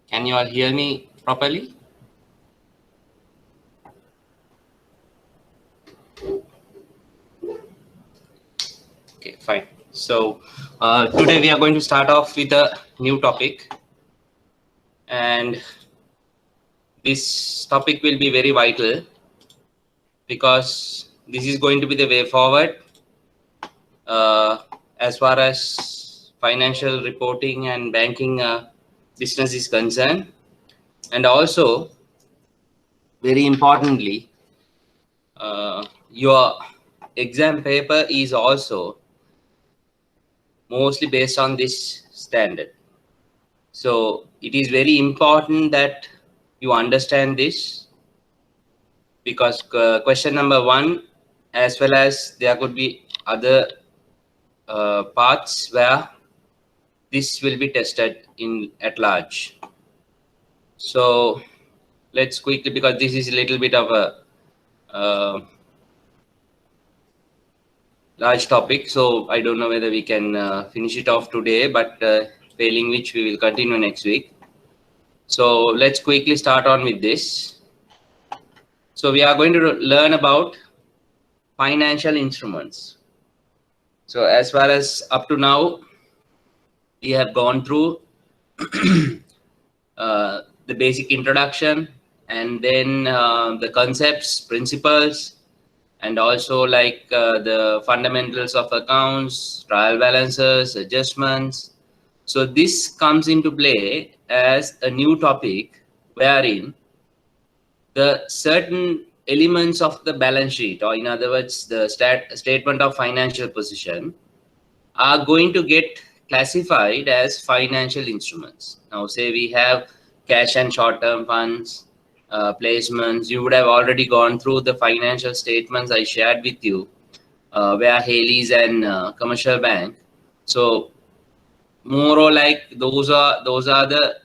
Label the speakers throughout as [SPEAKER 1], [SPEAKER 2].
[SPEAKER 1] Can you all hear me properly? Okay, fine. So today we are going to start off with a new topic, and this topic will be very vital because this is going to be the way forward uh, as far as financial reporting and banking business is concerned, and also very importantly, your exam paper is also mostly based on this standard. So it is very important that you understand this, because question number 1, as well as there could be other parts where this will be tested in at large. So let's quickly, because this is a little bit of a large topic, so I don't know whether we can finish it off today, but failing which we will continue next week. So let's quickly start on with this. So we are going to learn about financial instruments. So as far as up to now, we have gone through the basic introduction, and then the concepts, principles, and also like the fundamentals of accounts, trial balances, adjustments. So this comes into play as a new topic wherein the certain elements of the balance sheet, or in other words, the statement of financial position, are going to get classified as financial instruments. Now, say we have cash and short-term funds, placements. You would have already gone through the financial statements I shared with you, where Haley's and Commercial Bank. So more or like those are the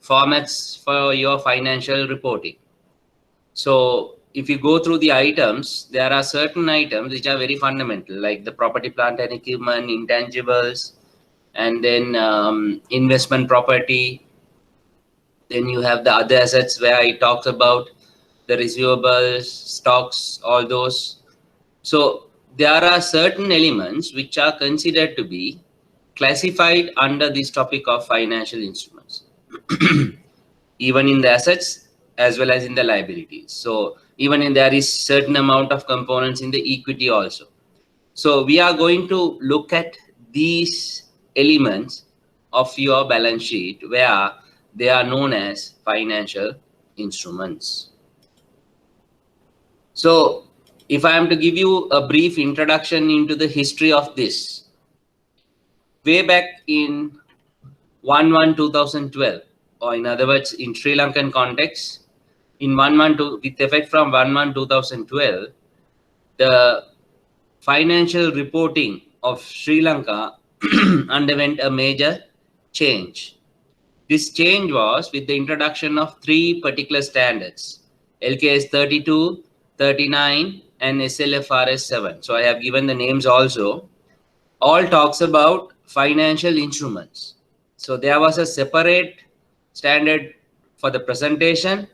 [SPEAKER 1] formats for your financial reporting. So if you go through the items, there are certain items which are very fundamental, like the property, plant and equipment, intangibles, and then investment property. Then you have the other assets where it talks about the receivables, stocks, all those. So there are certain elements which are considered to be classified under this topic of financial instruments, even in the assets as well as in the liabilities. So even in there is certain amount of components in the equity also. So we are going to look at these elements of your balance sheet where they are known as financial instruments. So if I am to give you a brief introduction into the history of this, way back in 1/1/2012, or in other words, in Sri Lankan context, in 1/1 with effect from 1/1/2012, the financial reporting of Sri Lanka underwent a major change. This change was with the introduction of 3 particular standards: LKS 32, 39, and SLFRS 7. So I have given the names also. All talks about financial instruments. So there was a separate standard for the presentation.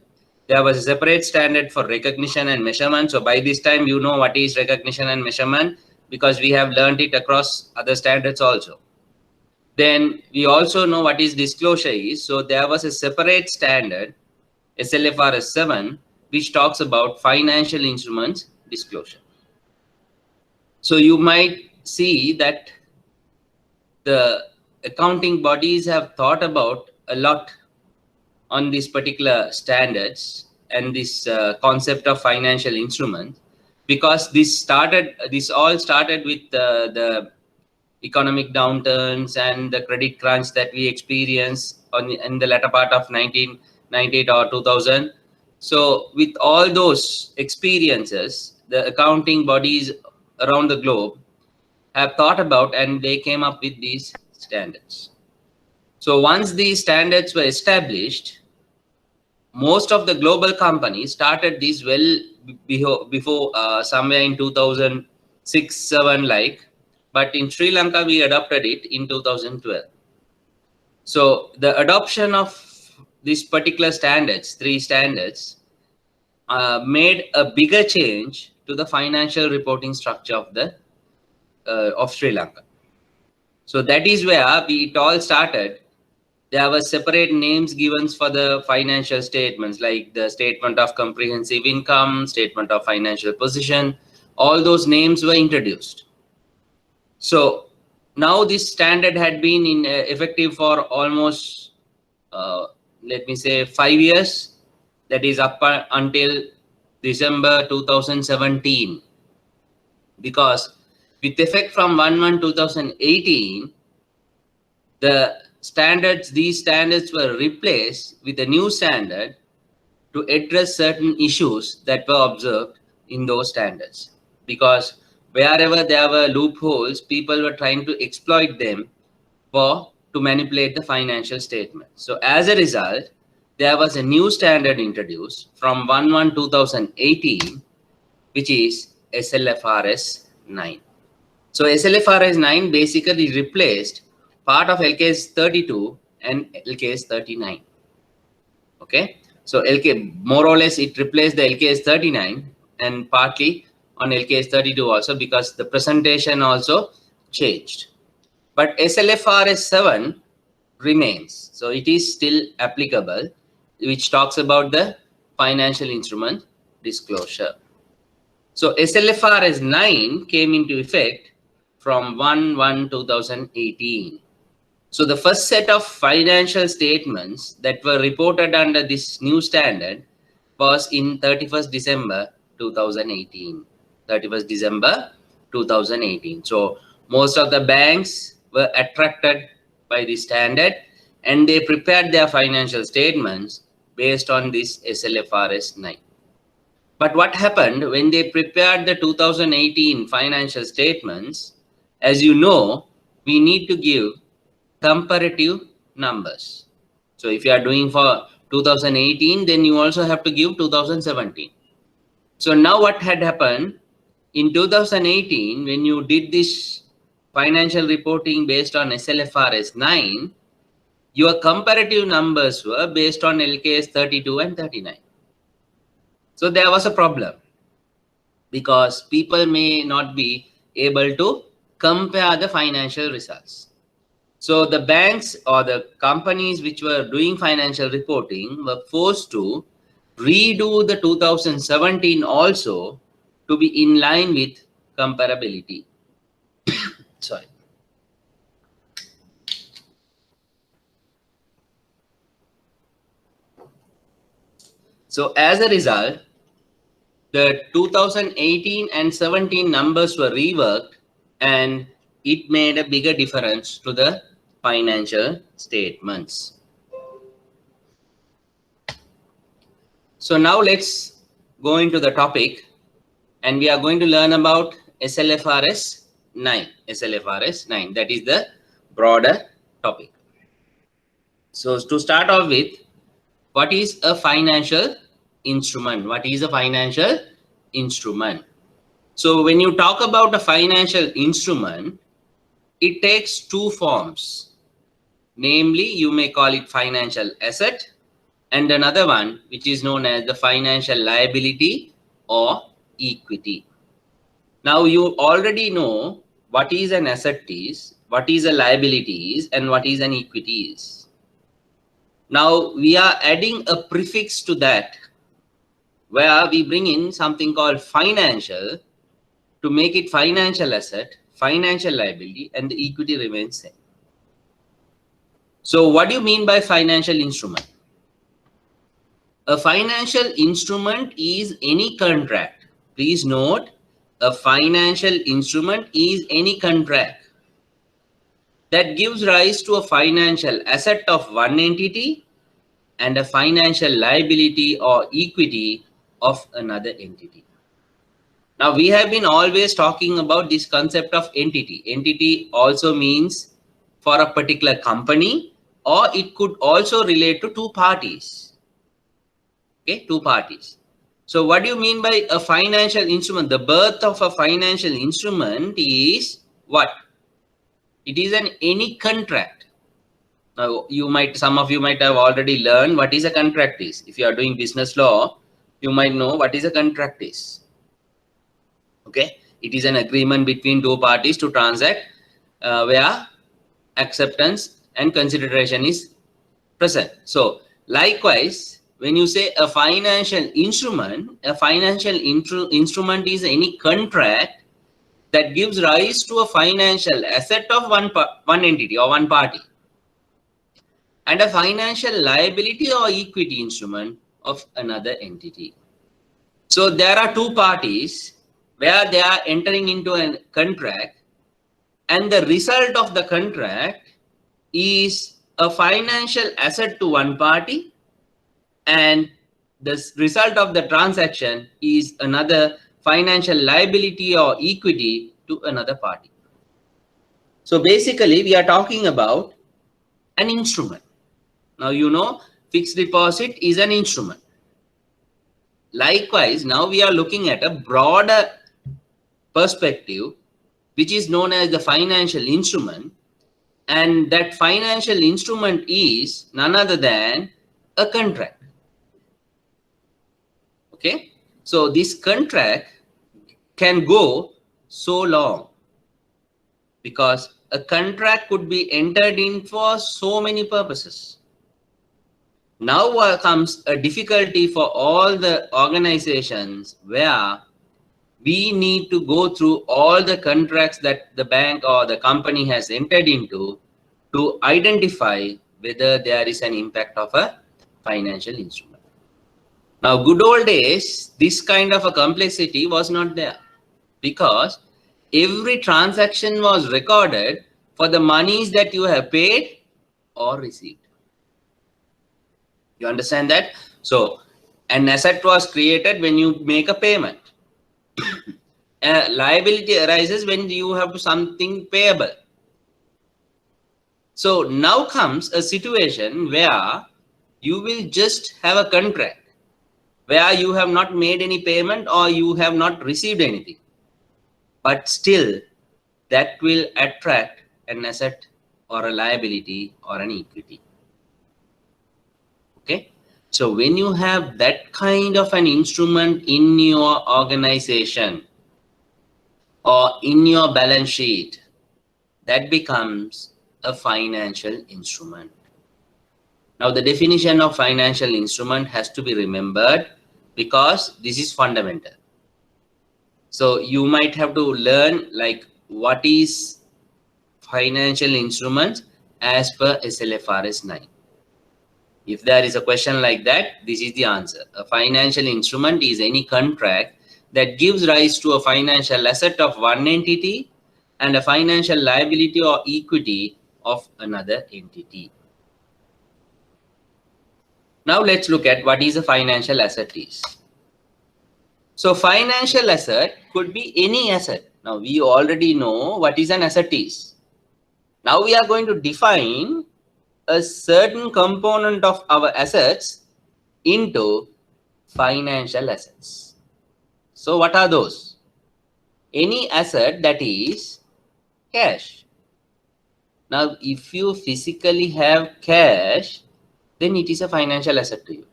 [SPEAKER 1] There was a separate standard for recognition and measurement. So by this time, you know what is recognition and measurement, because we have learned it across other standards also. Then we also know what is disclosure is. So there was a separate standard, SLFRS 7, which talks about financial instruments disclosure. So you might see that the accounting bodies have thought about a lot on these particular standards and this concept of financial instruments, because this all started with the economic downturns and the credit crunch that we experienced in the latter part of 1998 or 2000. So with all those experiences, the accounting bodies around the globe have thought about, and they came up with these standards. So once these standards were established, most of the global companies started this well before somewhere in 2006-7 like, but in Sri Lanka we adopted it in 2012. So the adoption of these particular standards, 3 standards, made a bigger change to the financial reporting structure of the of Sri Lanka. So that is where it all started. There were separate names given for the financial statements, like the statement of comprehensive income, statement of financial position. All those names were introduced. So now this standard had been in effective for almost, let me say, 5 years. That is up until December 2017. Because with effect from 1/1/2018, these standards were replaced with a new standard to address certain issues that were observed in those standards. Because wherever there were loopholes, people were trying to exploit them to manipulate the financial statement. So as a result, there was a new standard introduced from 1/1/2018, which is SLFRS 9. So SLFRS 9 basically replaced part of LKS 32 and LKS 39. Okay, so more or less it replaced the LKS 39 and partly on LKS 32 also, because the presentation also changed. But SLFRS 7 remains, so it is still applicable, which talks about the financial instrument disclosure. So SLFRS 9 came into effect from 1/1/2018. So the first set of financial statements that were reported under this new standard was in 31st December 2018. 31st December 2018. So most of the banks were attracted by this standard and they prepared their financial statements based on this SLFRS 9. But what happened when they prepared the 2018 financial statements? As you know, we need to give comparative numbers. So if you are doing for 2018, then you also have to give 2017. So now what had happened in 2018, when you did this financial reporting based on SLFRS 9, your comparative numbers were based on LKS 32 and 39. So there was a problem because people may not be able to compare the financial results. So the banks or the companies which were doing financial reporting were forced to redo the 2017 also to be in line with comparability. Sorry. So as a result, the 2018 and 17 numbers were reworked and it made a bigger difference to the financial statements. So now let's go into the topic and we are going to learn about SLFRS 9. SLFRS 9, that is the broader topic. So to start off with, what is a financial instrument? What is a financial instrument? So when you talk about a financial instrument, it takes two forms. Namely, you may call it financial asset and another one which is known as the financial liability or equity. Now you already know what is an asset is, what is a liability is, and what is an equity is. Now we are adding a prefix to that where we bring in something called financial to make it financial asset, financial liability, and the equity remains same. So what do you mean by financial instrument? A financial instrument is any contract. Please note, a financial instrument is any contract that gives rise to a financial asset of one entity and a financial liability or equity of another entity. Now we have been always talking about this concept of entity. Entity also means for a particular company, or it could also relate to two parties. Okay, two parties. So what do you mean by a financial instrument? The birth of a financial instrument is what? It is any contract. Now, some of you might have already learned what is a contract is. If you are doing business law, you might know what is a contract is. Okay, it is an agreement between two parties to transact where acceptance and consideration is present. So likewise, when you say a financial instrument is any contract that gives rise to a financial asset of one entity or one party, and a financial liability or equity instrument of another entity. So there are two parties where they are entering into a contract, and the result of the contract is a financial asset to one party, and the result of the transaction is another financial liability or equity to another party. So basically, we are talking about an instrument. Now, you know, fixed deposit is an instrument. Likewise, now we are looking at a broader perspective, which is known as the financial instrument. And that financial instrument is none other than a contract. Okay. So this contract can go so long, because a contract could be entered in for so many purposes. Now comes a difficulty for all the organizations where we need to go through all the contracts that the bank or the company has entered into to identify whether there is an impact of a financial instrument. Now, good old days, this kind of a complexity was not there, because every transaction was recorded for the monies that you have paid or received. You understand that? So an asset was created when you make a payment. A liability arises when you have something payable. So now comes a situation where you will just have a contract where you have not made any payment or you have not received anything, but still that will attract an asset or a liability or an equity. Okay. So when you have that kind of an instrument in your organization or in your balance sheet, that becomes a financial instrument. Now, the definition of financial instrument has to be remembered, because this is fundamental. So you might have to learn like what is financial instruments as per SLFRS 9. If there is a question like that, this is the answer. A financial instrument is any contract that gives rise to a financial asset of one entity and a financial liability or equity of another entity. Now let's look at what is a financial asset is. So financial asset could be any asset. Now we already know what is an asset is. Now we are going to define a certain component of our assets into financial assets. So what are those? Any asset that is cash. Now, if you physically have cash, then it is a financial asset to you.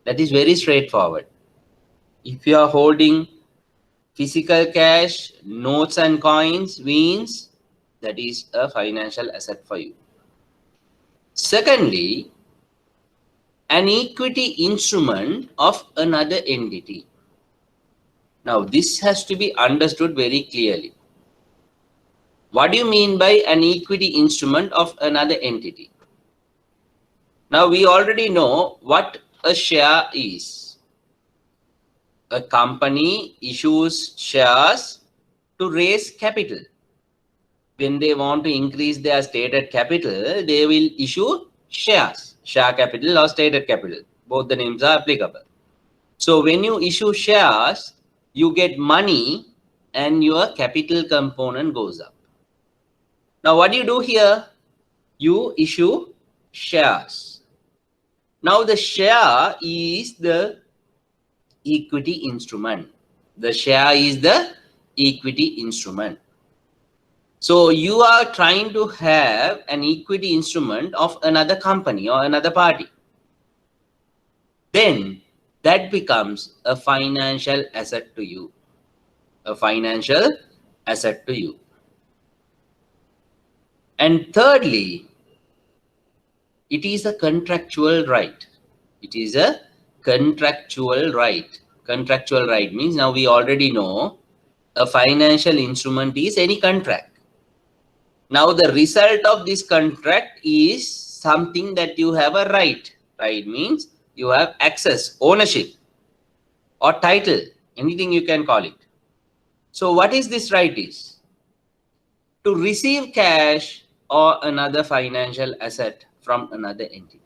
[SPEAKER 1] That is very straightforward. If you are holding physical cash, notes and coins, means that is a financial asset for you. Secondly, an equity instrument of another entity. Now, this has to be understood very clearly. What do you mean by an equity instrument of another entity? Now, we already know what a share is. A company issues shares to raise capital. When they want to increase their stated capital, they will issue shares, share capital or stated capital. Both the names are applicable. So when you issue shares, you get money and your capital component goes up. Now, what do you do here? You issue shares. Now, the share is the equity instrument. The share is the equity instrument. So you are trying to have an equity instrument of another company or another party. Then that becomes a financial asset to you. A financial asset to you. And thirdly, it is a contractual right. It is a contractual right. Contractual right means now we already know a financial instrument is any contract. Now the result of this contract is something that you have a right. Right means you have access, ownership or title, anything you can call it. So what is this right is? To receive cash or another financial asset from another entity.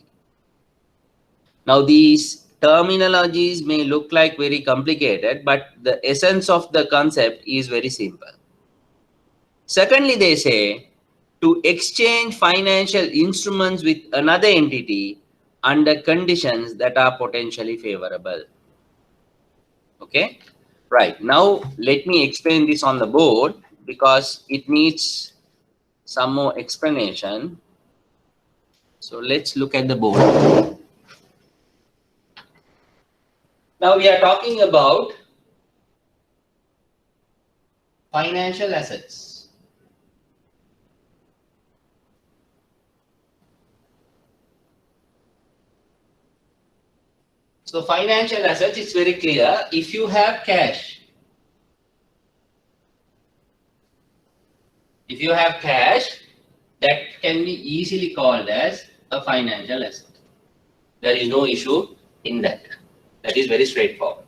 [SPEAKER 1] Now these terminologies may look like very complicated, but the essence of the concept is very simple. Secondly, they say to exchange financial instruments with another entity under conditions that are potentially favorable. Okay, right. Now let me explain this on the board because it needs some more explanation. So let's look at the board. Now we are talking about financial assets. So financial assets, it's very clear. If you have cash, that can be easily called as a financial asset. There is no issue in that. That is very straightforward.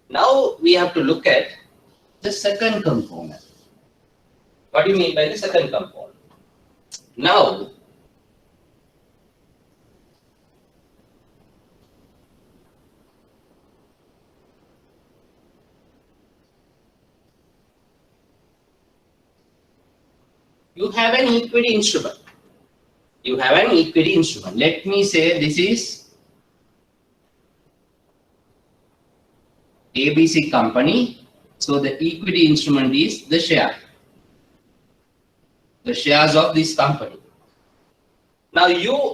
[SPEAKER 1] Now we have to look at the second component. What do you mean by the second component? Now, you have an equity instrument. You have an equity instrument. Let me say this is ABC company. So the equity instrument is the share. The shares of this company. Now your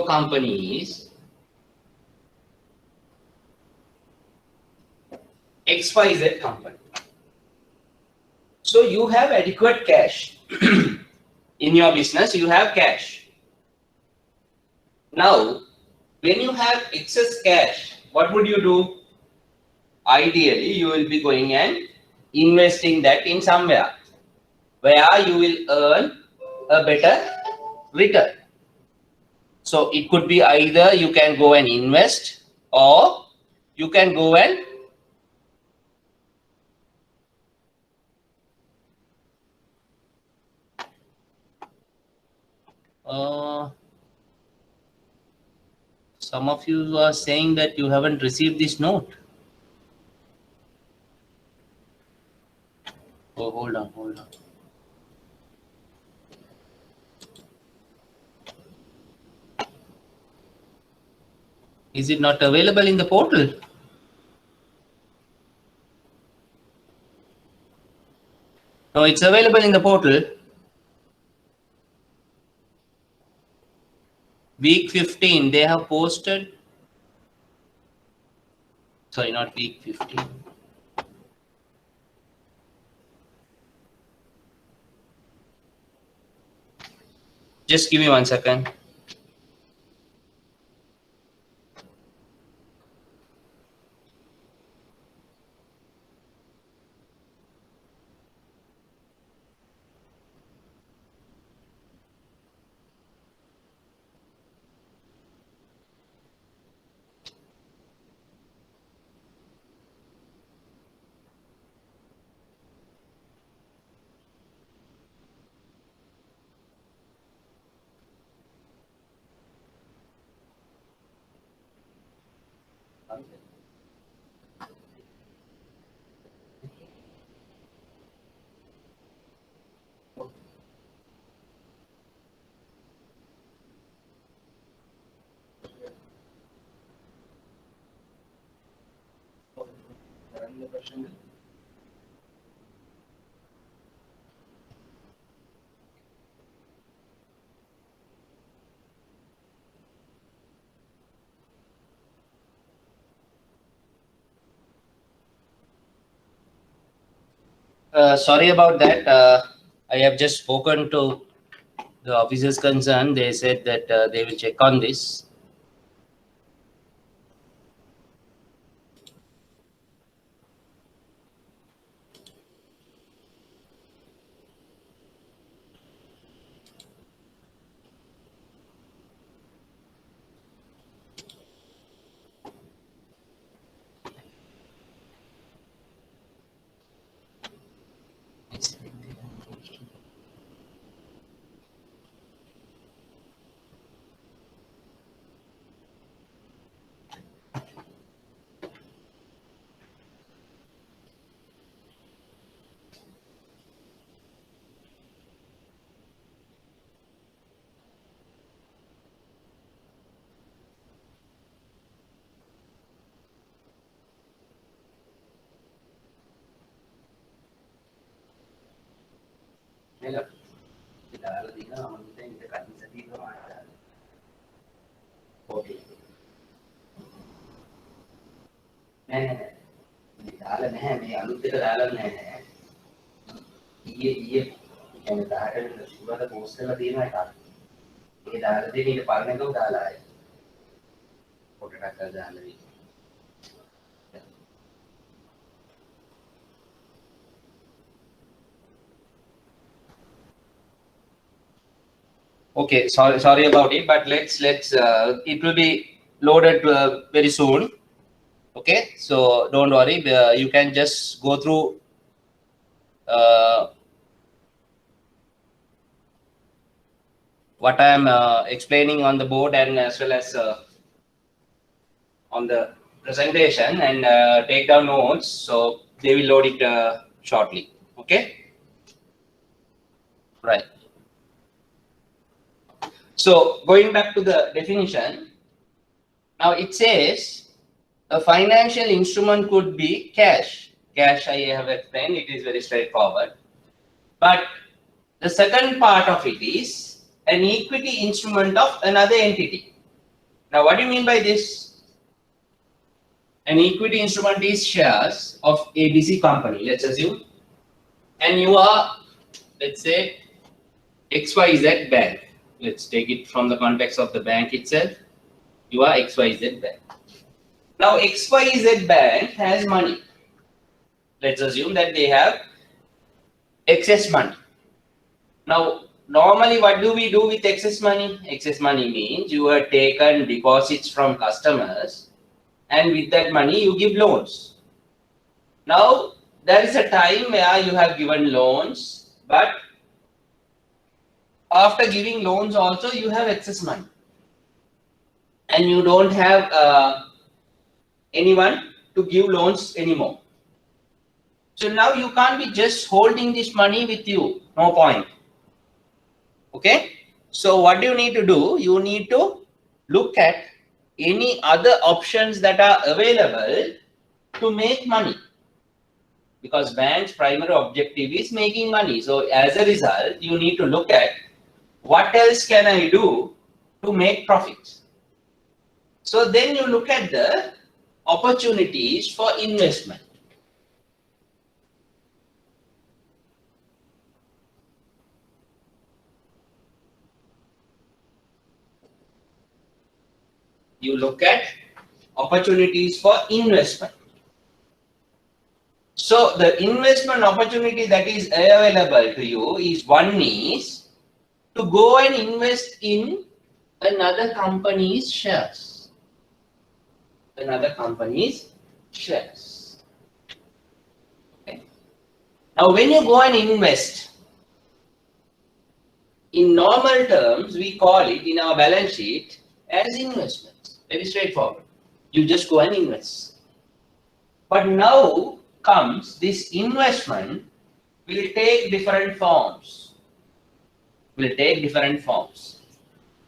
[SPEAKER 1] company is XYZ company. So you have adequate cash. In your business, you have cash. Now, when you have excess cash, what would you do? Ideally, you will be going and investing that in somewhere where you will earn a better return. So it could be either you can go and invest or you can go and some of you are saying that you haven't received this note. Oh, hold on. Is it not available in the portal? No, it's available in the portal. Week 15, they have posted. Sorry, not week 15. Just give me 1 second. Sorry about that. I have just spoken to the officers concerned. They said that they will check on this. Okay. දාලා නැහැ මේ අලුත් එක දාලා නැහැ ඊයේ يعني 10ට සුබද post කරලා තියෙනවා එකක් ඒක දාලා දෙන ඊට පරණ එකව දාලා ආයේ ෆොටෝ එකක් දාලා දෙන්න Okay, sorry about it, but let's it will be loaded very soon. Okay, so don't worry, you can just go through what I am explaining on the board and as well as on the presentation and take down notes, so they will load it shortly. Okay, right. So going back to the definition, now it says a financial instrument could be cash. Cash I have explained, it is very straightforward. But the second part of it is an equity instrument of another entity. Now what do you mean by this? An equity instrument is shares of ABC company, let's assume, and you are, let's say, XYZ bank. Let's take it from the context of the bank itself. You are XYZ bank. Now XYZ bank has money. Let's assume that they have excess money. Now normally what do we do with excess money? Excess money means you have taken deposits from customers and with that money you give loans. Now there is a time where you have given loans, but after giving loans also you have excess money and you don't have anyone to give loans anymore. So now you can't be just holding this money with you, no point. Okay, so what do you need to do? You need to look at any other options that are available to make money, because bank's primary objective is making money. So as a result, you need to look at what else can I do to make profits. So then you look at the opportunities for investment. You look at opportunities for investment. So the investment opportunity that is available to you is, one is to go and invest in another company's shares. Another company's shares. Okay. Now when you go and invest, in normal terms we call it in our balance sheet as investments. Very straightforward. You just go and invest. But now comes this investment will take different forms. Will take different forms.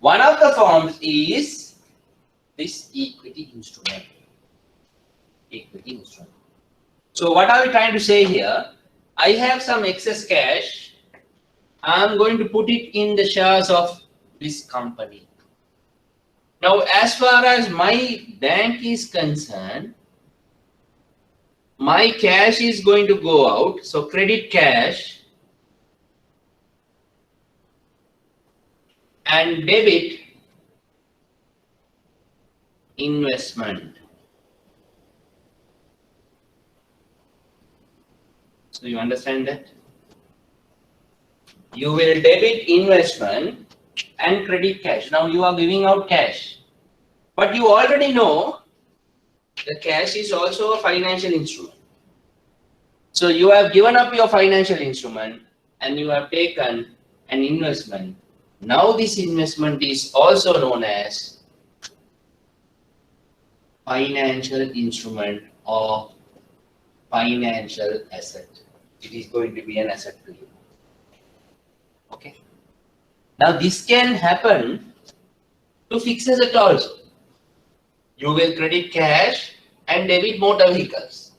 [SPEAKER 1] One of the forms is this equity instrument. Equity instrument. So what are we trying to say here? I have some excess cash. I'm going to put it in the shares of this company. Now, as far as my bank is concerned, my cash is going to go out. So credit cash and debit investment. So you understand that? You will debit investment and credit cash. Now you are giving out cash. But you already know the cash is also a financial instrument. So you have given up your financial instrument and you have taken an investment. Now this investment is also known as financial instrument or financial asset. It is going to be an asset to you. Okay. Now this can happen to fixed asset also. You will credit cash and debit motor vehicles.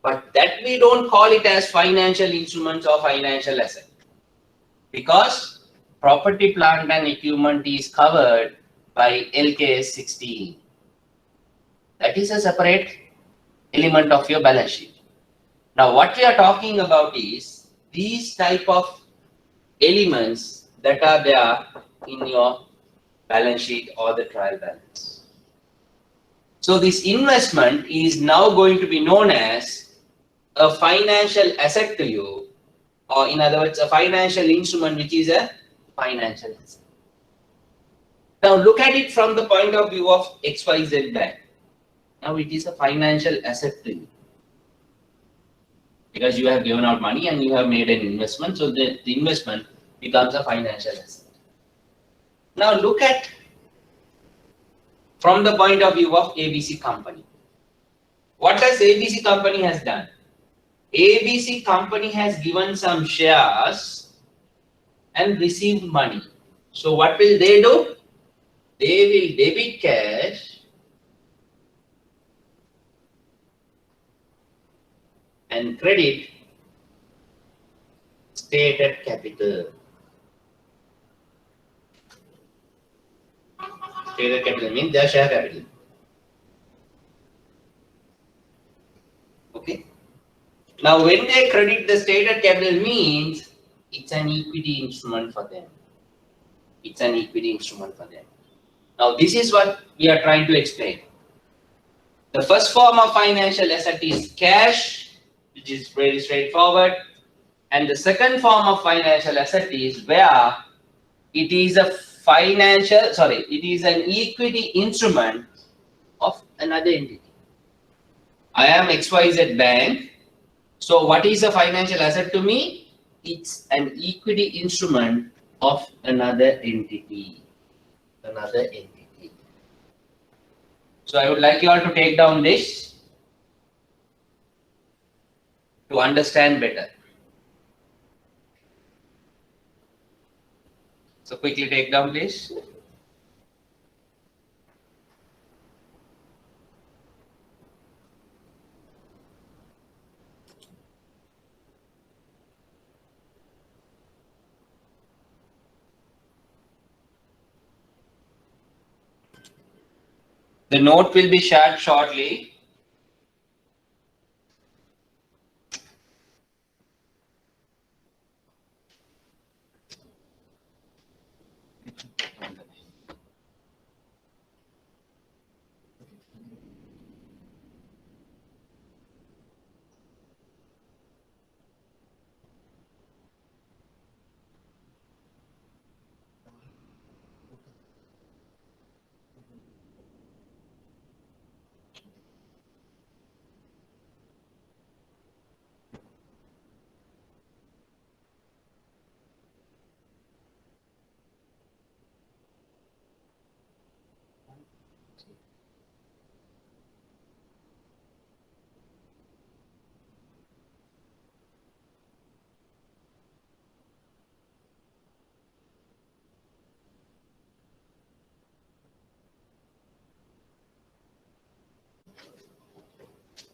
[SPEAKER 1] But that we don't call it as financial instruments or financial asset. Because property, plant and equipment is covered by LKS 16. That is a separate element of your balance sheet. Now what we are talking about is these type of elements that are there in your balance sheet or the trial balance. So this investment is now going to be known as a financial asset to you, or in other words, a financial instrument which is a financial asset. Now look at it from the point of view of XYZ Bank. Now it is a financial asset to you because you have given out money and you have made an investment. So the investment becomes a financial asset. Now look at from the point of view of ABC company. What does ABC company has done? ABC company has given some shares and received money. So what will they do? They will debit cash and credit stated capital. Stated capital means their share capital. Okay. Now when they credit the stated capital means it's an equity instrument for them. It's an equity instrument for them. Now this is what we are trying to explain. The first form of financial asset is cash, which is very straightforward. And the second form of financial asset is where it is a it is an equity instrument of another entity. I am XYZ Bank. So what is a financial asset to me? It's an equity instrument of another entity. Another entity. So I would like you all to take down this to understand better. So quickly take down this. The note will be shared shortly.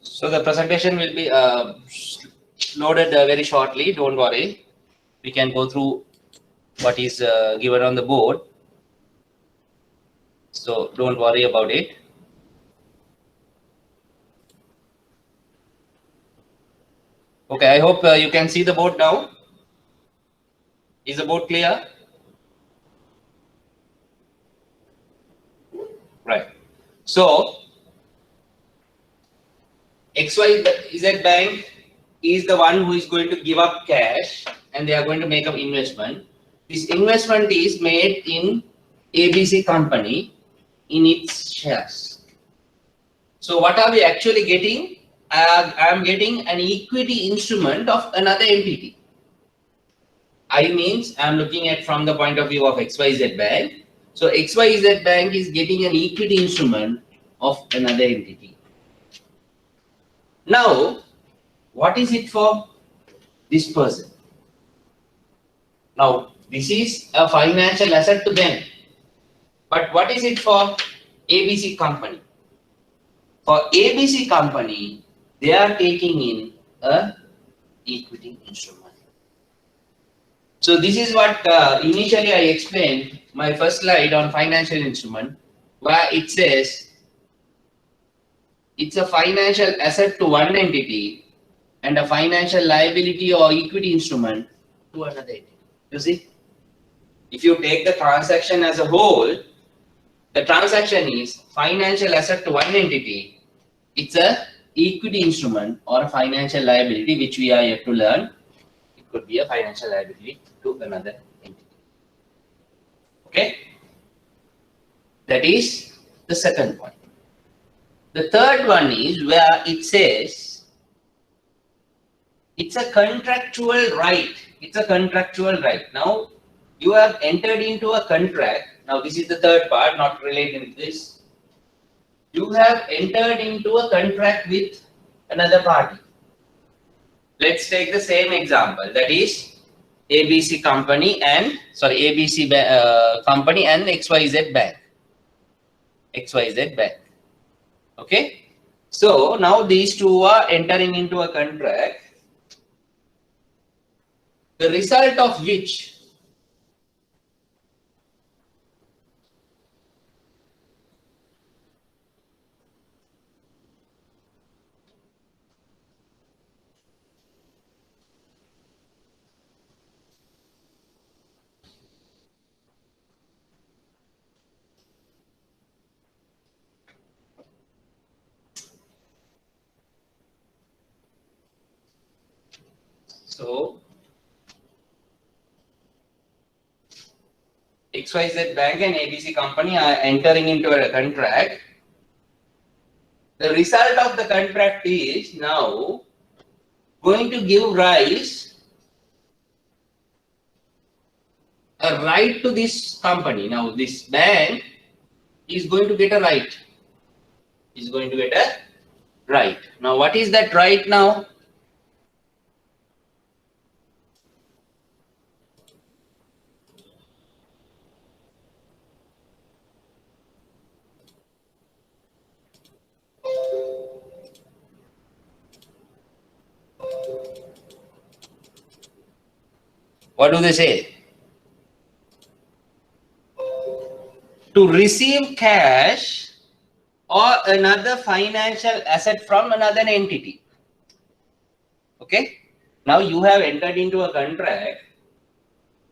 [SPEAKER 1] So the presentation will be loaded very shortly. Don't worry. We can go through what is given on the board. So don't worry about it. Okay, I hope you can see the board now. Is the board clear? Right. So XYZ Bank is the one who is going to give up cash and they are going to make an investment. This investment is made in ABC company in its shares. So what are we actually getting? I am getting an equity instrument of another entity. I means I am looking at from the point of view of XYZ Bank. So XYZ Bank is getting an equity instrument of another entity. Now, what is it for this person? Now, this is a financial asset to them. But what is it for ABC company? For ABC company, they are taking in a equity instrument. So this is what initially I explained my first slide on financial instrument, where it says it's a financial asset to one entity and a financial liability or equity instrument to another entity. You see, if you take the transaction as a whole, the transaction is financial asset to one entity. It's a equity instrument or a financial liability, which we are yet to learn. It could be a financial liability to another entity. Okay, that is the second point. The third one is where it says it's a contractual right. It's a contractual right. Now you have entered into a contract. Now this is the third part, not related to this. You have entered into a contract with another party. Let's take the same example. That is ABC company and company and XYZ Bank. XYZ Bank. Okay. So now these two are entering into a contract. The result of which so XYZ Bank and ABC company are entering into a contract. The result of the contract is now going to give rise a right to this company. Now this bank is going to get a right. Is going to get a right. Now what is that right now? What do they say? To receive cash or another financial asset from another entity. Okay. Now you have entered into a contract.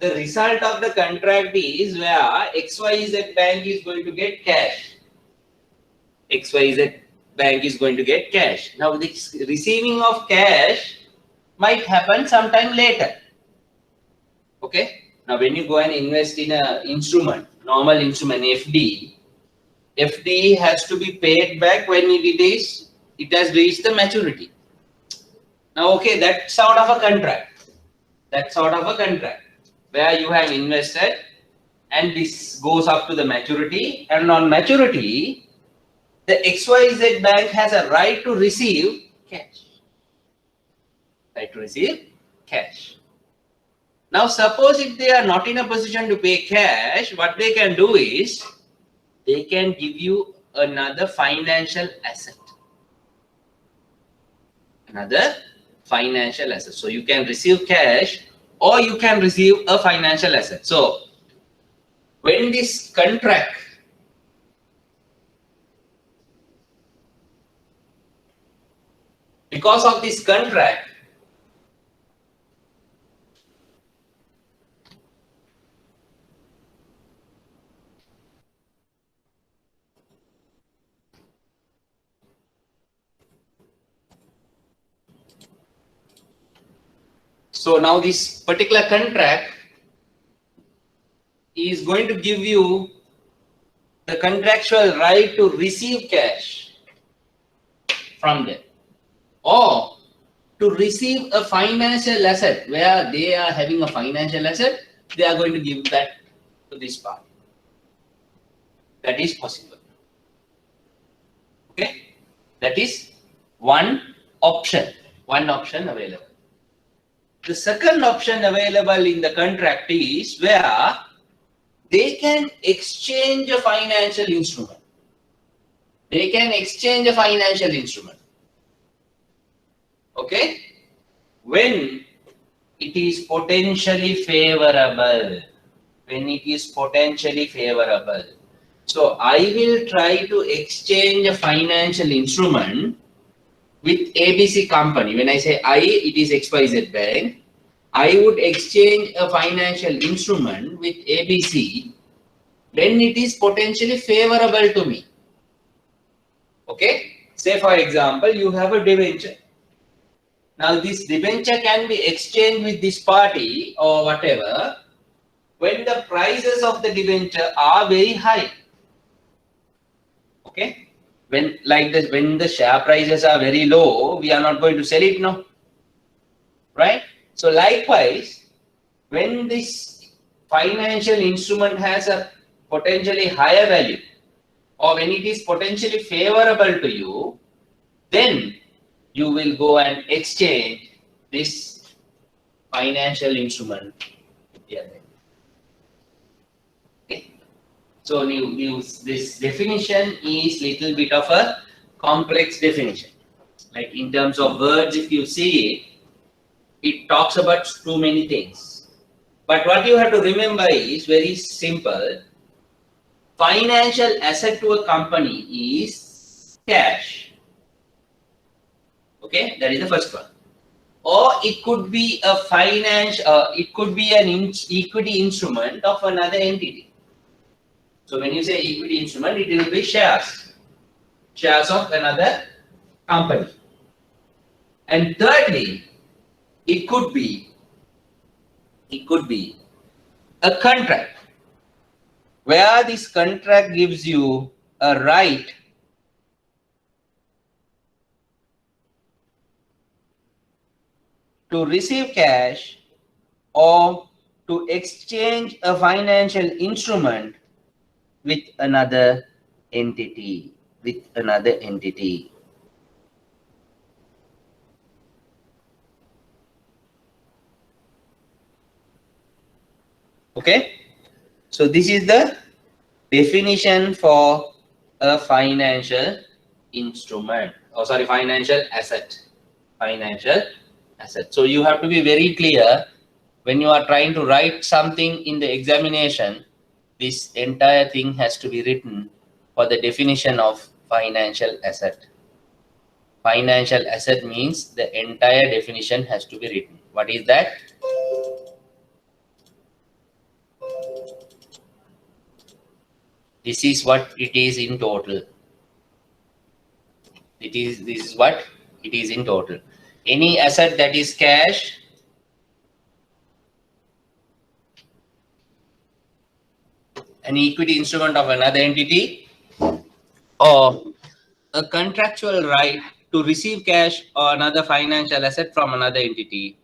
[SPEAKER 1] The result of the contract is where XYZ Bank is going to get cash. XYZ Bank is going to get cash. Now this receiving of cash might happen sometime later. Okay. Now when you go and invest in a instrument, normal instrument FD, FD has to be paid back when it has reached the maturity. Now okay, that sort of a contract. That sort of a contract where you have invested and this goes up to the maturity, and on maturity the XYZ Bank has a right to receive cash. Right to receive cash. Now suppose if they are not in a position to pay cash, what they can do is they can give you another financial asset. Another financial asset. So you can receive cash or you can receive a financial asset. So when this contract because of this contract, So now this particular contract is going to give you the contractual right to receive cash from them, or to receive a financial asset where they are having a financial asset, they are going to give that to this party. That is possible. Okay, that is one option available. The second option available in the contract is where they can exchange a financial instrument. They can exchange a financial instrument. Okay, when it is potentially favorable. When it is potentially favorable. So I will try to exchange a financial instrument with ABC company. When I say I, it is XYZ Bank. I would exchange a financial instrument with ABC when it is potentially favorable to me. Okay? Say for example, you have a debenture. Now this debenture can be exchanged with this party or whatever when the prices of the debenture are very high. Okay? When like this, when the share prices are very low, we are not going to sell it now. Right? So likewise, when this financial instrument has a potentially higher value, or when it is potentially favorable to you, then you will go and exchange this financial instrument with the other. Okay. So this definition is little bit of a complex definition. Like in terms of words, if you see it, it talks about too many things. But what you have to remember is very simple. Financial asset to a company is cash. Okay, that is the first one. Or it could be a it could be an equity instrument of another entity. So when you say equity instrument, it will be shares of another company. And thirdly, it could be a contract where this contract gives you a right to receive cash or to exchange a financial instrument with another entity. Okay, so this is the definition for a financial instrument, financial asset. So you have to be very clear when you are trying to write something in the examination. This entire thing has to be written for the definition of financial asset. Financial asset means the entire definition has to be written. What is that? This is what it is in total. This is what it is in total. Any asset that is cash, an equity instrument of another entity, or a contractual right to receive cash or another financial asset from another entity,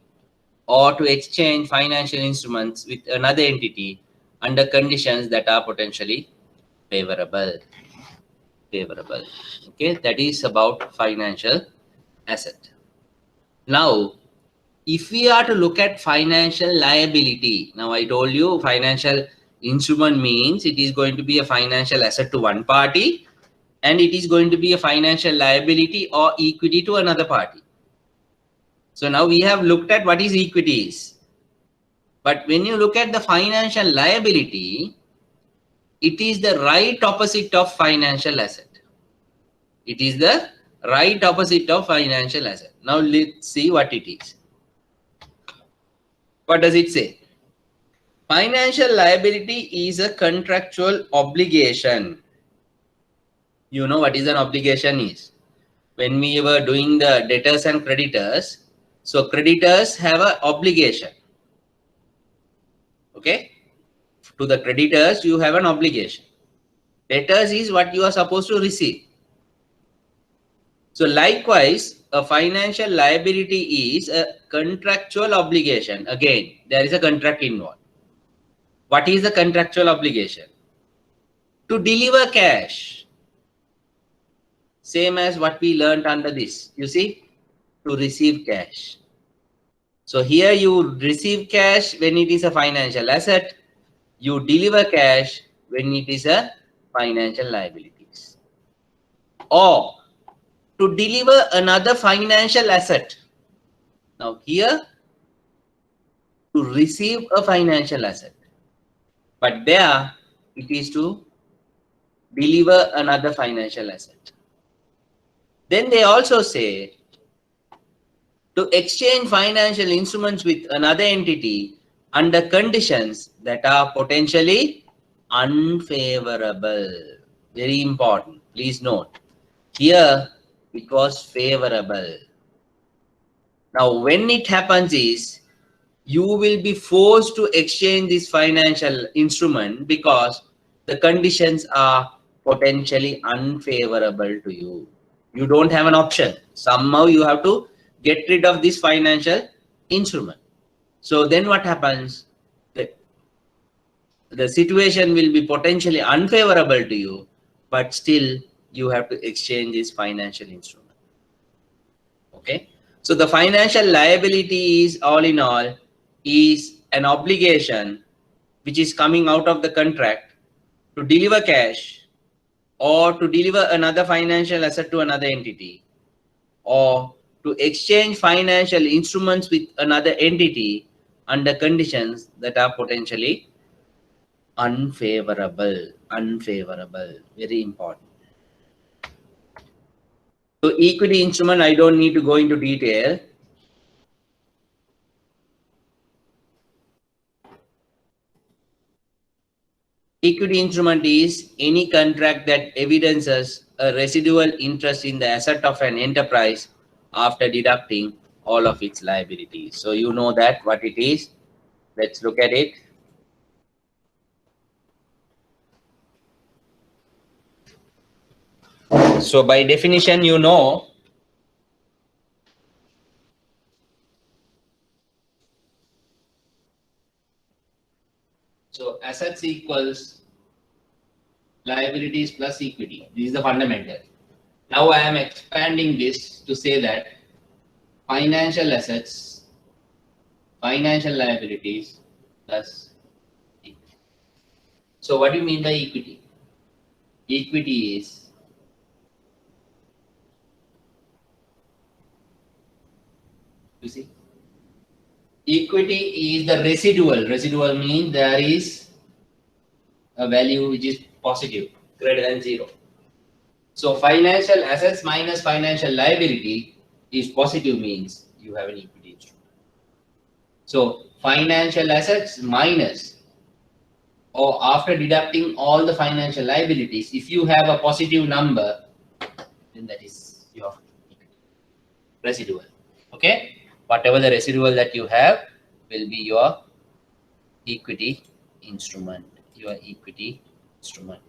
[SPEAKER 1] or to exchange financial instruments with another entity under conditions that are potentially favorable. Okay, that is about financial asset. Now, if we are to look at financial liability, now I told you financial instrument means it is going to be a financial asset to one party, and it is going to be a financial liability or equity to another party. So now we have looked at what is equities. But when you look at the financial liability, it is the right opposite of financial asset. It is the right opposite of financial asset. Now let's see what it is. What does it say? Financial liability is a contractual obligation. You know what is an obligation is. When we were doing the debtors and creditors, So creditors have an obligation. Okay. To the creditors, you have an obligation. Debtors is what you are supposed to receive. So likewise, a financial liability is a contractual obligation. Again, there is a contract involved. What is the contractual obligation? To deliver cash. Same as what we learned under this. You see, to receive cash. So here you receive cash when it is a financial asset. You deliver cash when it is a financial liabilities. Or to deliver another financial asset. Now here, to receive a financial asset. But there, it is to deliver another financial asset. Then they also say to exchange financial instruments with another entity under conditions that are potentially unfavorable. Very important. Please note. Here, it was favorable. Now, when it happens is, you will be forced to exchange this financial instrument because the conditions are potentially unfavorable to you. You don't have an option. Somehow you have to get rid of this financial instrument. So then what happens? The situation will be potentially unfavorable to you, but still you have to exchange this financial instrument. Okay. So the financial liability is all in all is an obligation which is coming out of the contract to deliver cash or to deliver another financial asset to another entity or to exchange financial instruments with another entity under conditions that are potentially unfavorable. Very important. So equity instrument, I don't need to go into detail. Equity instrument is any contract that evidences a residual interest in the asset of an enterprise after deducting all of its liabilities. So you know that what it is. Let's look at it. So by definition, you know, so assets equals liabilities plus equity. This is the fundamental. Now I am expanding this to say that financial assets, financial liabilities plus equity. So what do you mean by equity? Equity is you see, equity is the residual. Residual means there is a value which is positive, greater than 0. So financial assets minus financial liability is positive, means you have an equity instrument. So financial assets minus or after deducting all the financial liabilities, if you have a positive number, then that is your residual. Okay? Whatever the residual that you have will be your equity instrument. Your equity instrument.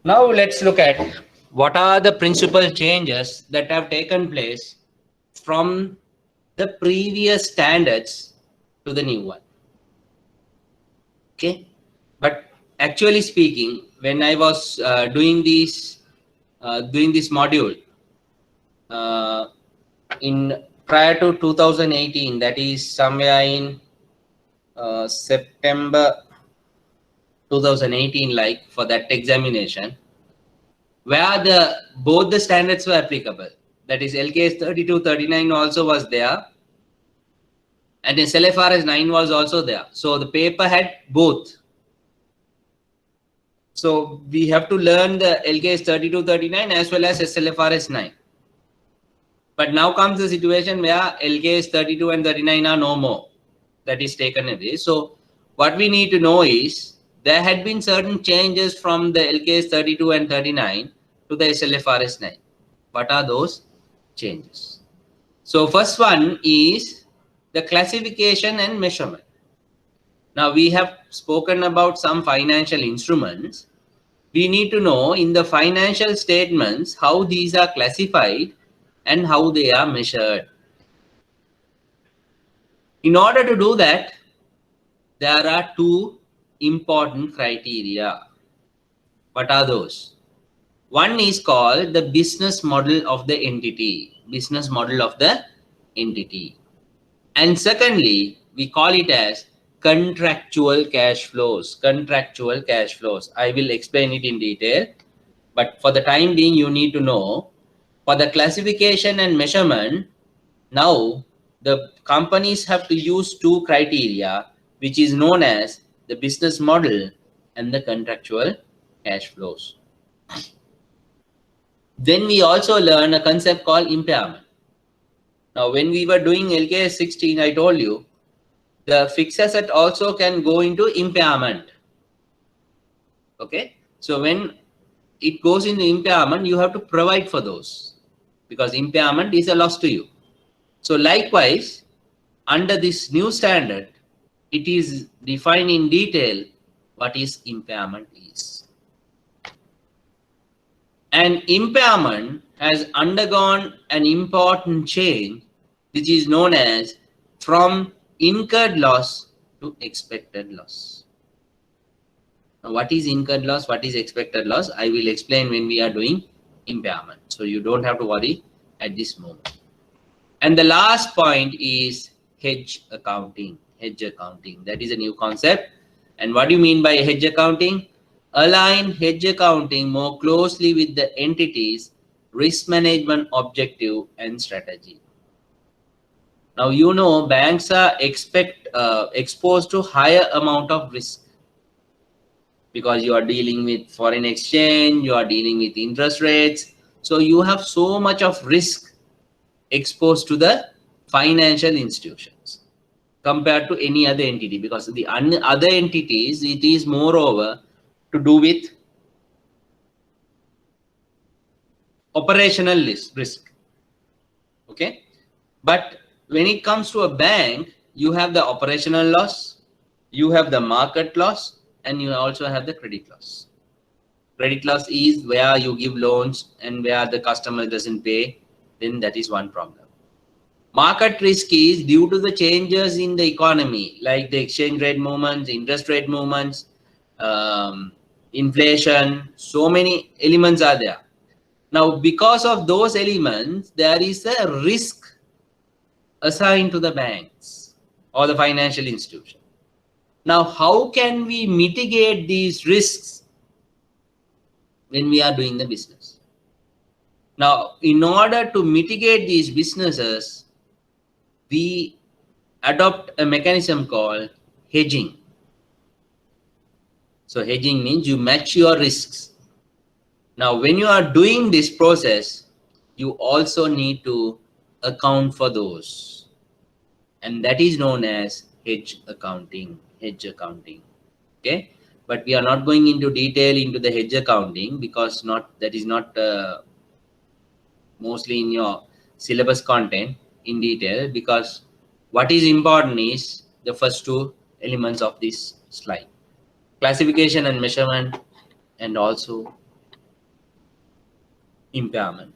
[SPEAKER 1] Now let's look at what are the principal changes that have taken place from the previous standards to the new one. Okay, but actually speaking, when I was doing this module in prior to 2018, that is somewhere in September 2018, like for that examination, where both the standards were applicable. That is LKS 3239 also was there, and SLFRS 9 was also there. So the paper had both. So we have to learn the LKS 3239 as well as SLFRS 9. But now comes the situation where LKS 32 and 39 are no more. That is taken away. So what we need to know is there had been certain changes from the LKS 32 and 39 to the SLFRS 9. What are those changes? So first one is the classification and measurement. Now we have spoken about some financial instruments. We need to know in the financial statements how these are classified and how they are measured. In order to do that, there are two important criteria. What are those? One is called the business model of the entity. Business model of the entity. And secondly, we call it as contractual cash flows. Contractual cash flows. I will explain it in detail. But for the time being, you need to know for the classification and measurement, now the companies have to use two criteria, which is known as the business model and the contractual cash flows. Then we also learn a concept called impairment. Now, when we were doing LKS 16, I told you the fixed asset also can go into impairment. Okay, so when it goes into impairment, you have to provide for those because impairment is a loss to you. So likewise, under this new standard, it is defined in detail what is impairment is. And impairment has undergone an important change, which is known as from incurred loss to expected loss. Now, what is incurred loss? What is expected loss? I will explain when we are doing impairment. So you don't have to worry at this moment. And the last point is hedge accounting. Hedge accounting. That is a new concept. And what do you mean by hedge accounting? Align hedge accounting more closely with the entity's risk management objective and strategy. Now, you know, banks are exposed to higher amount of risk because you are dealing with foreign exchange, you are dealing with interest rates. So you have so much of risk exposed to the financial institutions compared to any other entity, because the other entities, it is moreover to do with operational risk. Okay, but when it comes to a bank, you have the operational loss, you have the market loss, and you also have the credit loss. Credit loss is where you give loans and where the customer doesn't pay, then that is one problem. Market risk is due to the changes in the economy, like the exchange rate movements, interest rate movements, inflation, so many elements are there. Now, because of those elements, there is a risk assigned to the banks or the financial institution. Now, how can we mitigate these risks when we are doing the business? Now, in order to mitigate these businesses, we adopt a mechanism called hedging. So hedging means you match your risks. Now, when you are doing this process, you also need to account for those. And that is known as hedge accounting. Hedge accounting. Okay. But we are not going into detail into the hedge accounting because that is not mostly in your syllabus content in detail, because what is important is the first two elements of this slide: classification and measurement, and also impairment.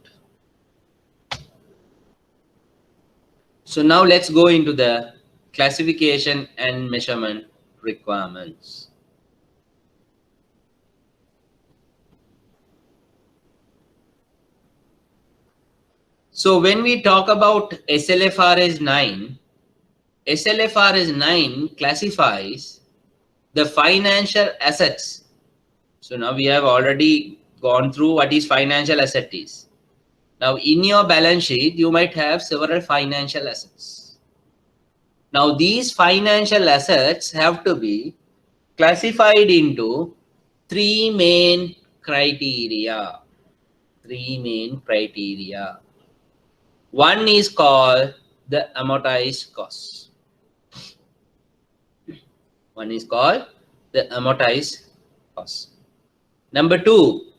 [SPEAKER 1] So now let's go into the classification and measurement requirements. So when we talk about SLFRS 9, SLFRS 9 classifies the financial assets. So now we have already gone through what is financial asset is. Now in your balance sheet, you might have several financial assets. Now these financial assets have to be classified into three main criteria. Three main criteria. One is called the amortized cost. One is called the amortized cost. Number two,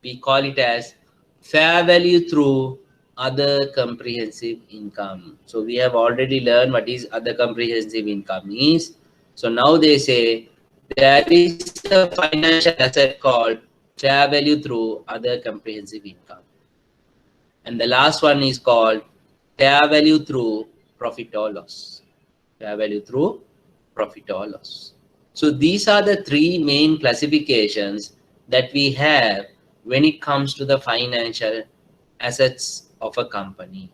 [SPEAKER 1] we call it as fair value through other comprehensive income. So we have already learned what is other comprehensive income is. So now they say there is a financial asset called fair value through other comprehensive income. And the last one is called fair value through profit or loss. Fair value through profit or loss. So these are the three main classifications that we have when it comes to the financial assets of a company.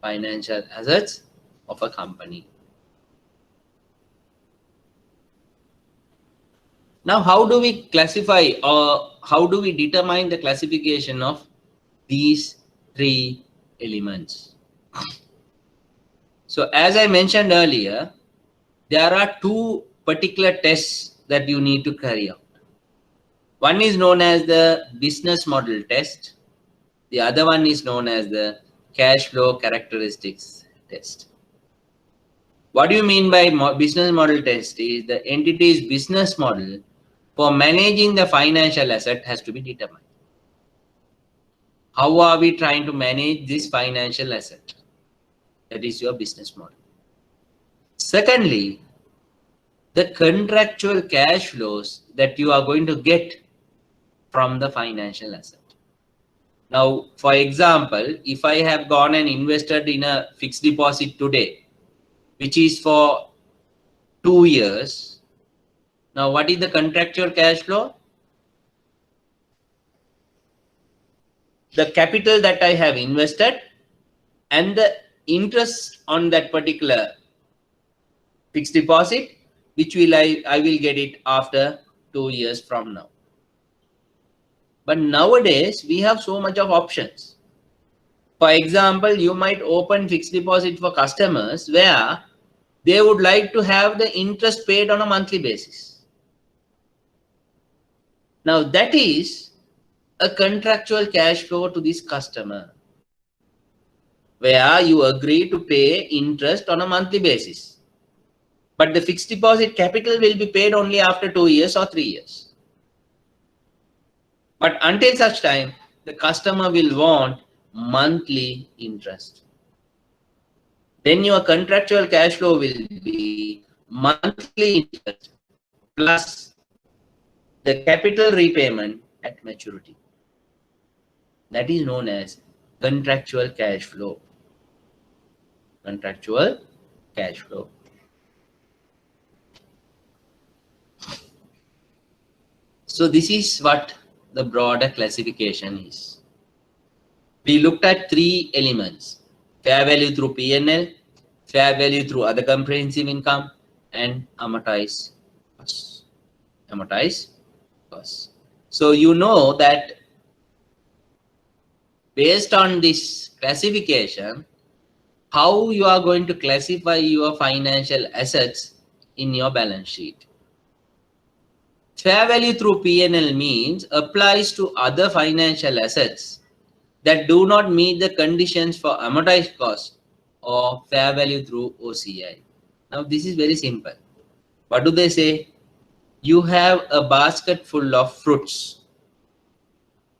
[SPEAKER 1] Financial assets of a company. Now, how do we classify or how do we determine the classification of these three elements? So as I mentioned earlier, there are two particular tests that you need to carry out. One is known as the business model test. The other one is known as the cash flow characteristics test. What do you mean by business model test? Is the entity's business model for managing the financial asset has to be determined. How are we trying to manage this financial asset? That is your business model. Secondly, the contractual cash flows that you are going to get from the financial asset. Now, for example, if I have gone and invested in a fixed deposit today, which is for 2 years, now what is the contractual cash flow? The capital that I have invested and the interest on that particular fixed deposit, which will I will get it after 2 years from now. But nowadays, we have so much of options. For example, you might open fixed deposit for customers where they would like to have the interest paid on a monthly basis. Now, that is a contractual cash flow to this customer, where you agree to pay interest on a monthly basis. But the fixed deposit capital will be paid only after 2 years or 3 years. But until such time, the customer will want monthly interest. Then your contractual cash flow will be monthly interest plus the capital repayment at maturity. That is known as contractual cash flow. Contractual cash flow. So this is what the broader classification is. We looked at three elements: fair value through P&L, fair value through other comprehensive income, and amortized costs. Amortized costs. So you know that based on this classification, how you are going to classify your financial assets in your balance sheet. Fair value through P&L means applies to other financial assets that do not meet the conditions for amortized cost or fair value through OCI. Now this is very simple. What do they say? You have a basket full of fruits.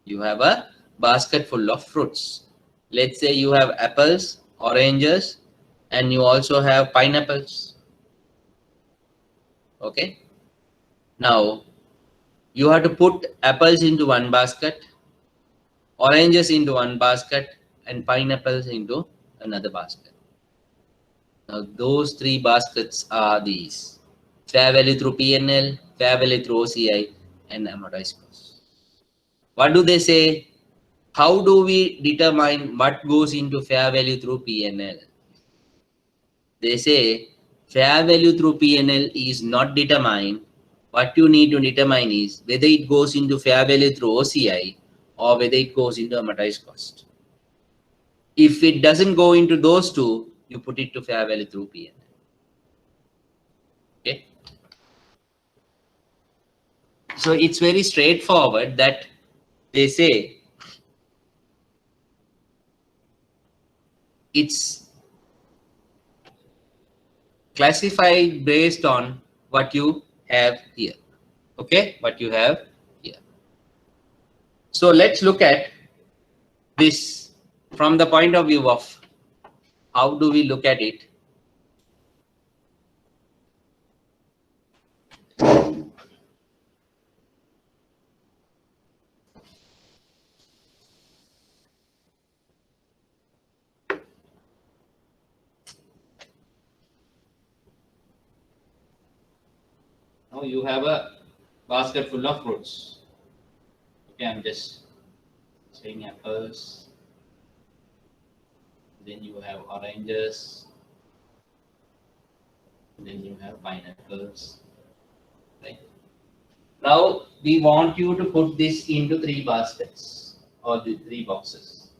[SPEAKER 1] You have a basket full of fruits. Let's say you have apples, oranges, and you also have pineapples. Okay. Now you have to put apples into one basket, oranges into one basket, and pineapples into another basket. Now those three baskets are these: fair value through P&L, fair value through OCI, and amortized cost. What do they say? How do we determine what goes into fair value through P&L? They say fair value through P&L is not determined. What you need to determine is whether it goes into fair value through OCI or whether it goes into amortized cost. If it doesn't go into those two, you put it to fair value through P&L. Okay. So it's very straightforward that they say it's classified based on what you have here. Okay, what you have here. So let's look at this from the point of view of how do we look at it. Now you have a basket full of fruits. Okay, I'm just saying apples. Then you have oranges. Then you have pineapples. Right. Now we want you to put this into 3 baskets or the 3 boxes.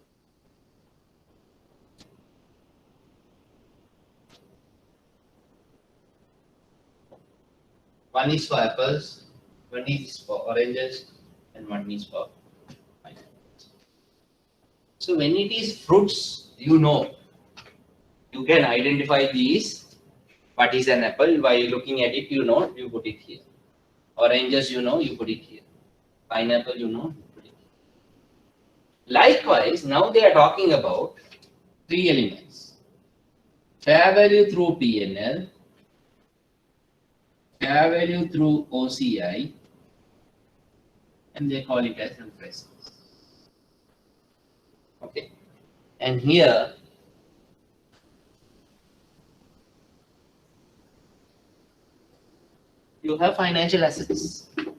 [SPEAKER 1] One is for apples, one is for oranges, and one is for pineapples. So when it is fruits, you know, you can identify these. What is an apple? By looking at it, you know, you put it here. Oranges, you know, you put it here. Pineapple, you know, you put it here. Likewise, now they are talking about 3 elements. Fair value through P&L, fair value through OCI, and they call it as references. Okay, and here you have financial assets. So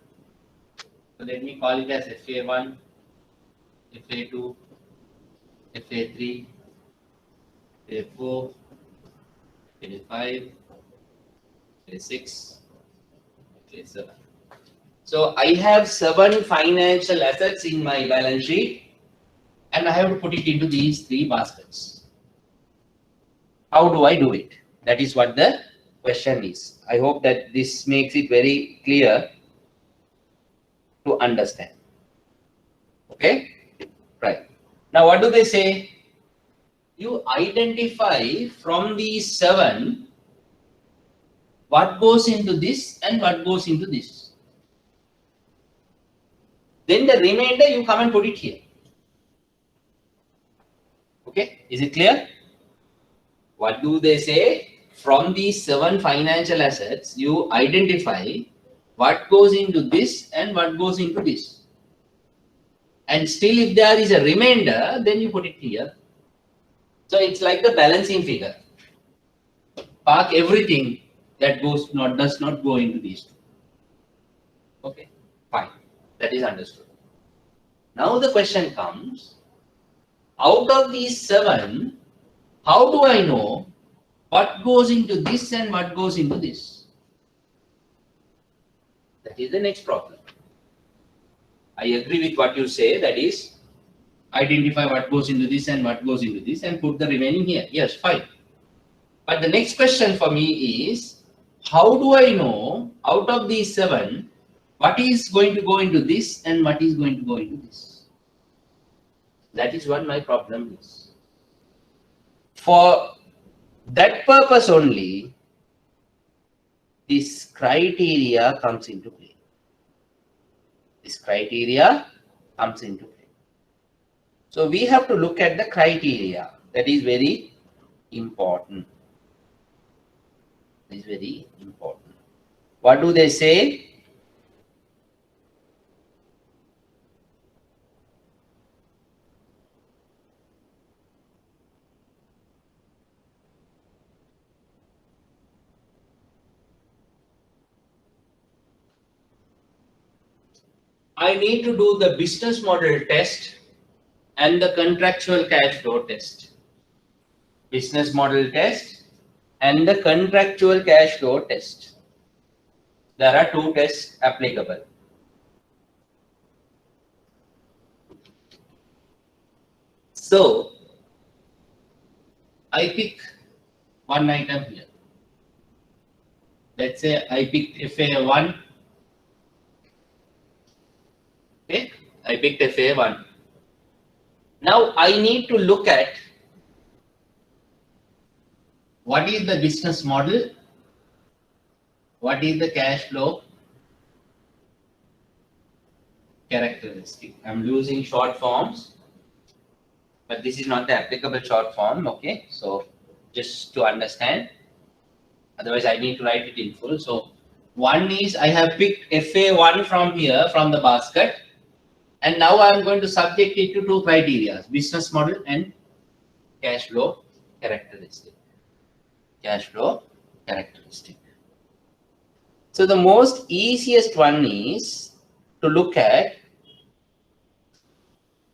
[SPEAKER 1] let me call it as FA1, FA2, FA3, FA4, FA5, FA6, FA7. So I have 7 financial assets in my balance sheet, and I have to put it into these 3 baskets. How do I do it? That is what the question is. I hope that this makes it very clear to understand. Okay? Right. Now what do they say? You identify from these 7 what goes into this and what goes into this. Then the remainder you come and put it here. Okay, is it clear? What do they say? From these 7 financial assets, you identify what goes into this and what goes into this. And still if there is a remainder, then you put it here. So it's like the balancing figure. Park everything that does not go into these 2. Okay, fine. That is understood. Now the question comes, out of these 7, how do I know what goes into this and what goes into this? That is the next problem. I agree with what you say, that is, identify what goes into this and what goes into this and put the remaining here. Yes, fine. But the next question for me is, how do I know out of these 7, what is going to go into this and what is going to go into this? That is what my problem is. For that purpose only, this criteria comes into play. This criteria comes into play. So we have to look at the criteria. That is very important. That is very important. What do they say? I need to do the business model test and the contractual cash flow test. Business model test and the contractual cash flow test. There are 2 tests applicable. So I pick one item here. Let's say I picked FA1. Okay, I picked FA1. Now I need to look at what is the business model What is the cash flow characteristic? I'm using short forms, but this is not the applicable short form. Okay, so just to understand, otherwise I need to write it in full. So one is I have picked FA1 from here from the basket, and now I am going to subject it to two criteria: business model and cash flow characteristic. Cash flow characteristic. So the most easiest one is to look at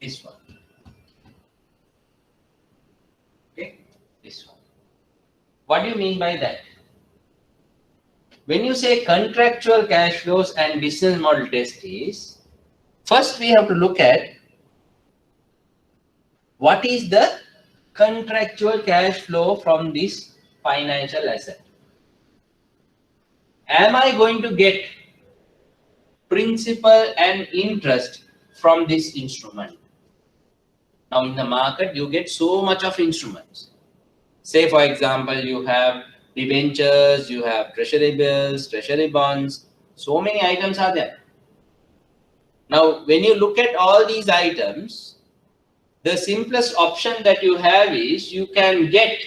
[SPEAKER 1] this one. Okay, this one. What do you mean by that? When you say contractual cash flows and business model test is, first we have to look at what is the contractual cash flow from this financial asset. Am I going to get principal and interest from this instrument? Now in the market, you get so much of instruments. Say for example, you have debentures, you have treasury bills, treasury bonds, so many items are there. Now, when you look at all these items, the simplest option that you have is you can get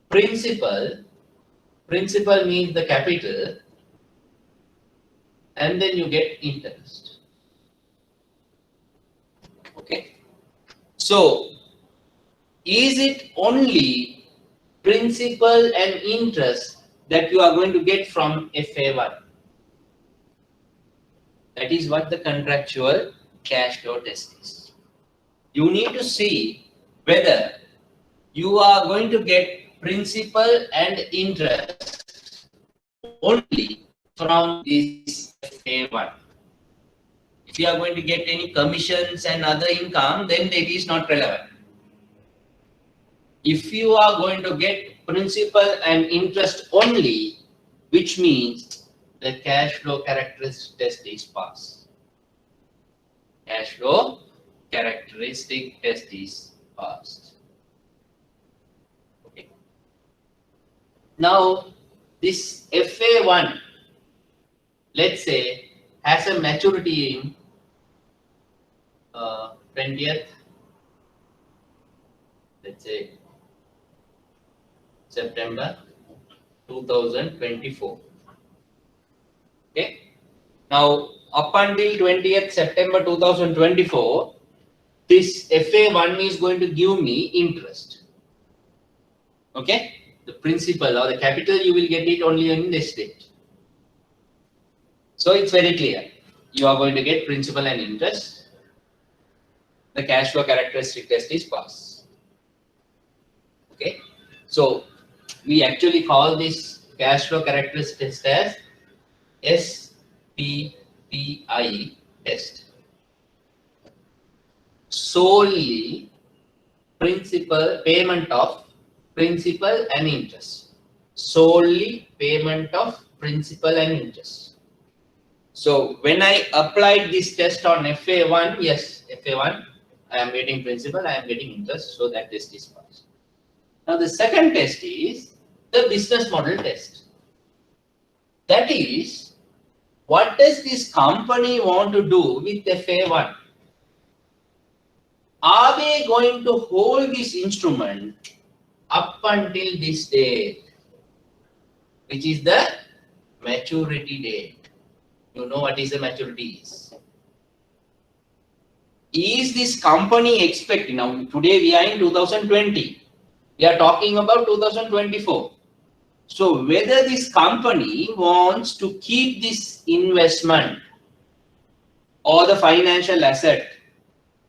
[SPEAKER 1] principal. Principal means the capital, and then you get interest. Okay. So, is it only principal and interest that you are going to get from FA1? That is what the contractual cash flow test is. You need to see whether you are going to get principal and interest only from this FA1. If you are going to get any commissions and other income, then it is not relevant. If you are going to get principal and interest only, which means the cash flow characteristic test is passed. Cash flow characteristic test is passed. Okay. Now, this FA1, let's say, has a maturity in 20th, let's say, September 2024. Okay. Now, up until 20th September 2024, this FA1 is going to give me interest. Okay. The principal or the capital, you will get it only in this date. So it's very clear. You are going to get principal and interest. The cash flow characteristic test is passed. Okay. So we actually call this cash flow characteristic test as SPPI test. Solely principal payment of principal and interest. Solely payment of principal and interest. So when I applied this test on FA1, yes, FA1, I am getting principal, I am getting interest, so that test is passed. Now the second test is the business model test. That is, what does this company want to do with FA1? Are they going to hold this instrument up until this date, which is the maturity date? You know what is the maturity is. Is this company expecting, now today we are in 2020, we are talking about 2024. So whether this company wants to keep this investment or the financial asset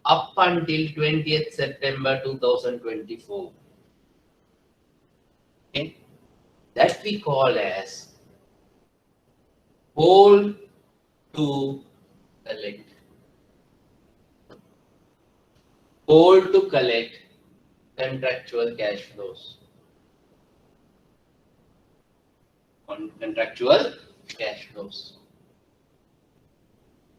[SPEAKER 1] up until 20th September 2024. Okay. That we call as hold to collect. Hold to collect contractual cash flows. On contractual cash flows.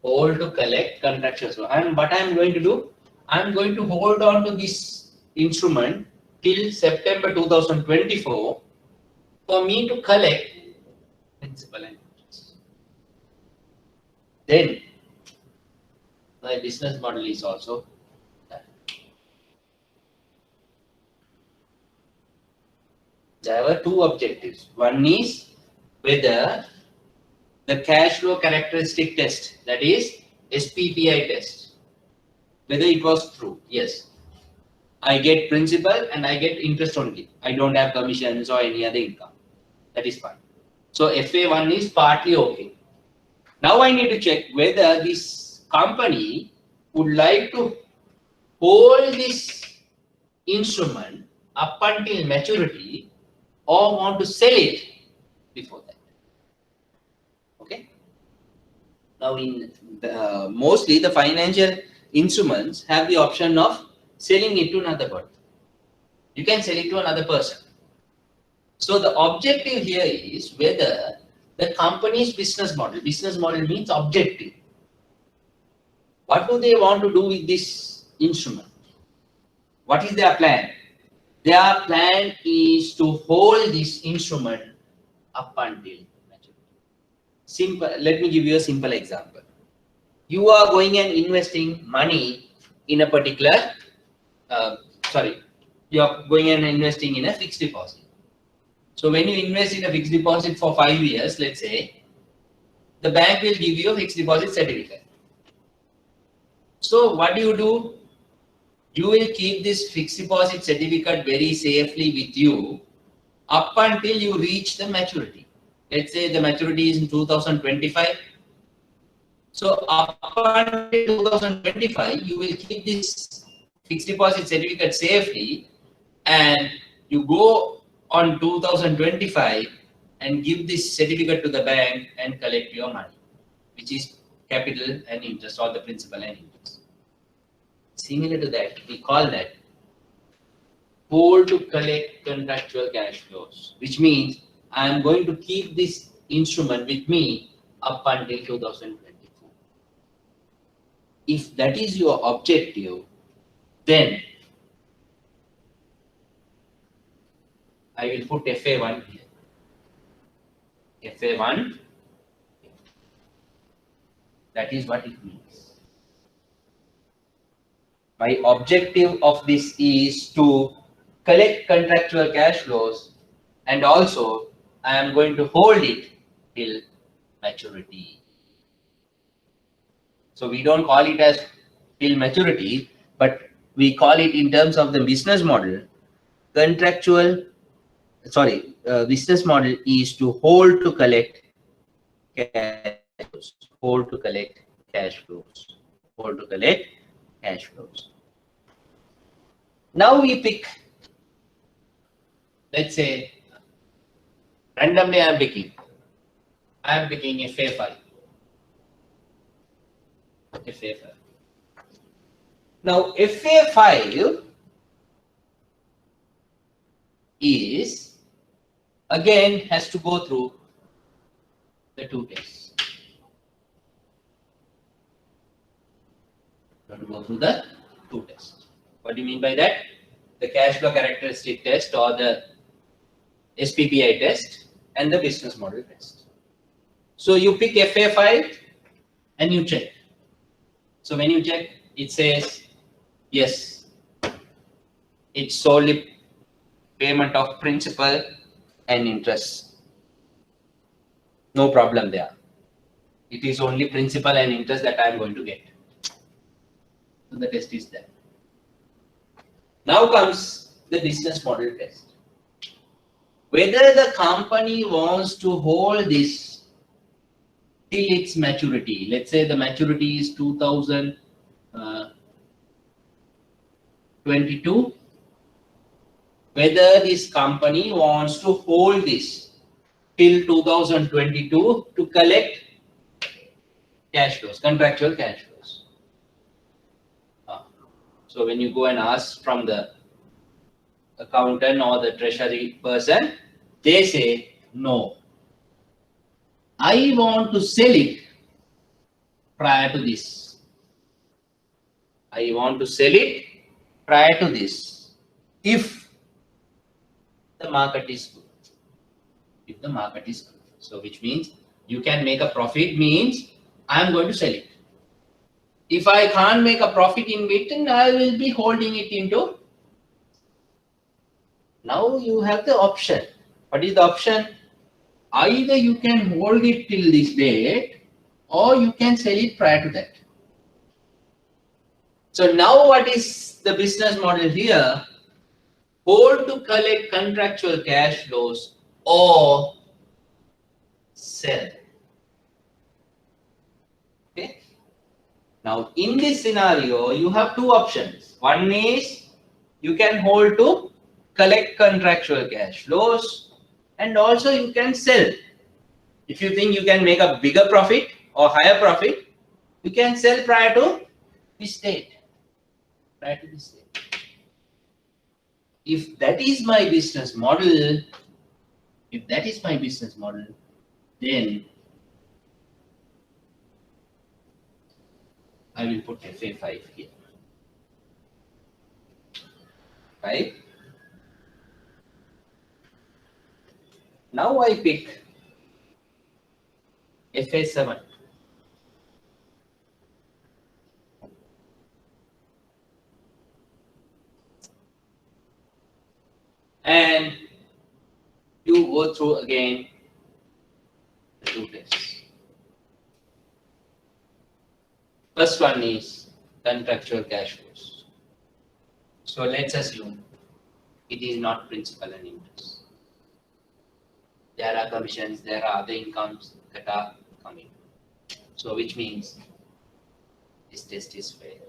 [SPEAKER 1] Hold to collect contractual flow. And what I am going to do, I am going to hold on to this instrument till September 2024 for me to collect principal and interest. Then the business model is also done. There were two objectives. One is whether the cash flow characteristic test, that is SPPI test, whether it was true. Yes, I get principal and I get interest only. I don't have commissions or any other income. That is fine. So FA1 is partly okay. Now I need to check whether this company would like to hold this instrument up until maturity or want to sell it before that. Okay. Now in mostly the financial instruments have the option of selling it to another person. You can sell it to another person. So the objective here is whether the company's business model means objective. What do they want to do with this instrument? What is their plan? Their plan is to hold this instrument up until maturity. Simple. Let me give you a simple example. You are going and investing money in a particular, you are going and investing in a fixed deposit. So when you invest in a fixed deposit for 5 years, let's say, the bank will give you a fixed deposit certificate. So what do? You will keep this fixed deposit certificate very safely with you up until you reach the maturity. Let's say the maturity is in 2025. So up until 2025, you will keep this fixed deposit certificate safely, and you go on 2025 and give this certificate to the bank and collect your money, which is capital and interest, or the principal and interest. Similar to that, we call that hold to collect contractual cash flows, which means I am going to keep this instrument with me up until 2024. If that is your objective, then I will put FA1 here. FA1, that is what it means. My objective of this is to collect contractual cash flows, and also I am going to hold it till maturity. So we don't call it as till maturity, but we call it in terms of the business model. Business model is to hold to collect cash flows. Hold to collect cash flows. Hold to collect cash flows. Now we pick, let's say, randomly I am picking FA5. FA5. Now FA5 is again has to go through the two tests. Got to go through the two tests. What do you mean by that? The cash flow characteristic test, or the SPPI test, and the business model test. So you pick FA5 and you check. So when you check, it says yes, it's solely payment of principal and interest. No problem there. It is only principal and interest that I am going to get. So the test is there. Now comes the business model test. Whether the company wants to hold this till its maturity. Let's say the maturity is 2022. Whether this company wants to hold this till 2022 to collect cash flows, contractual cash flows. So when you go and ask from the accountant or the treasury person, they say, no, I want to sell it prior to this. I want to sell it prior to this, if the market is good. If the market is good. So which means you can make a profit means I am going to sell it. If I can't make a profit in it, then I will be holding it into. Now you have the option. What is the option? Either you can hold it till this date or you can sell it prior to that. So now what is the business model here? Hold to collect contractual cash flows or sell. Okay. Now in this scenario, you have two options. One is you can hold to collect contractual cash flows and also you can sell. If you think you can make a bigger profit or higher profit, you can sell prior to this date. Prior to this date. If that is my business model, then I will put FA5 here. 5. Now I pick FA7. And you go through again the two tests. First one is contractual cash flows. So let's assume it is not principal and interest. There are commissions, there are other incomes that are coming. So which means this test is failed.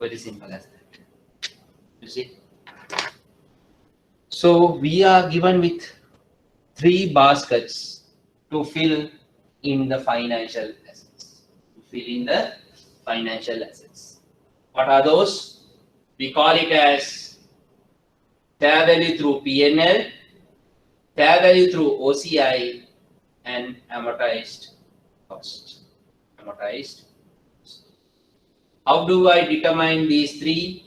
[SPEAKER 1] Very simple as that. You see? So we are given with 3 baskets to fill in the financial assets. What are those? We call it as fair value through P&L, fair value through OCI, and amortized cost. How do I determine these 3?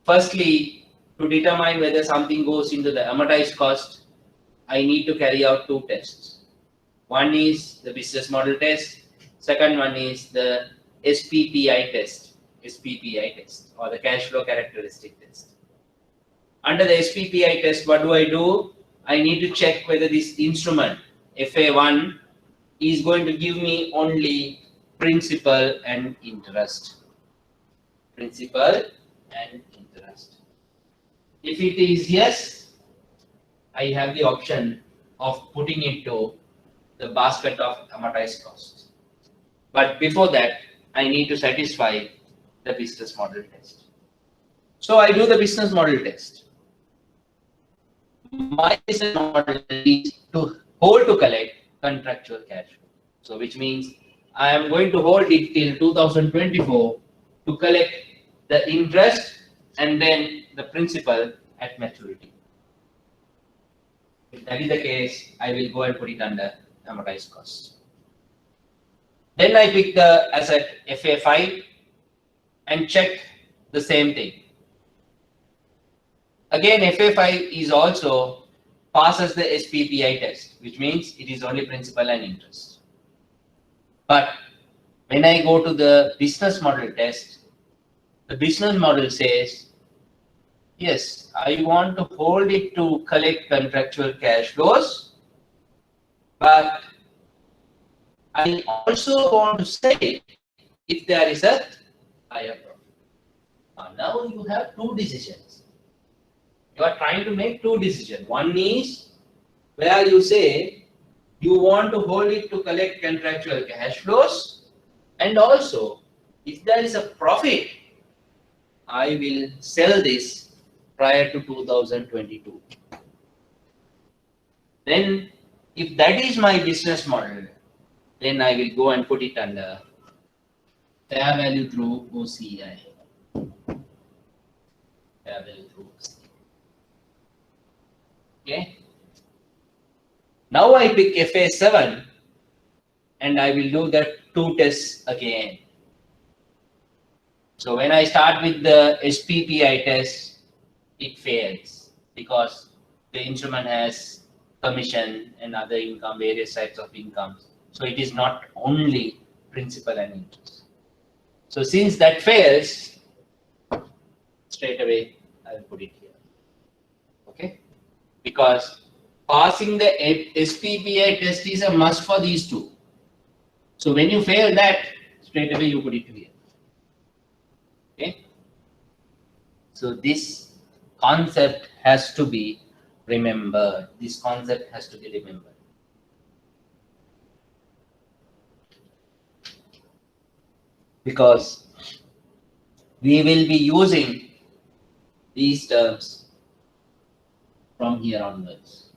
[SPEAKER 1] Firstly, to determine whether something goes into the amortized cost, I need to carry out 2 tests. One is the business model test. Second one is the SPPI test, or the cash flow characteristic test. Under the SPPI test, what do? I need to check whether this instrument, FA1, is going to give me only principal and interest. If it is yes, I have the option of putting it to the basket of amortized costs. But before that, I need to satisfy the business model test. So I do the business model test. My business model is to hold to collect contractual cash flow. So which means I am going to hold it till 2024 to collect the interest and then the principal at maturity. If that is the case, I will go and put it under amortized costs. Then I pick the asset FA5 and check the same thing. Again, FA5 is also passes the SPPI test, which means it is only principal and interest. But when I go to the business model test, the business model says, yes, I want to hold it to collect contractual cash flows, but I also want to say if there is a higher profit. Now you have 2 decisions. You are trying to make 2 decisions. One is where you say you want to hold it to collect contractual cash flows, and also if there is a profit, I will sell this prior to 2022. Then if that is my business model, then I will go and put it under fair value through OCI. Okay. Now I pick FA7 and I will do the 2 tests again. So when I start with the SPPI test, it fails because the instrument has commission and other income, various types of incomes. So it is not only principal and interest. So since that fails, straight away I will put it here. Okay, because passing the SPPI test is a must for these two. So when you fail that, straight away you put it here. Okay, so this concept has to be remembered. This concept has to be remembered. Because we will be using these terms from here onwards.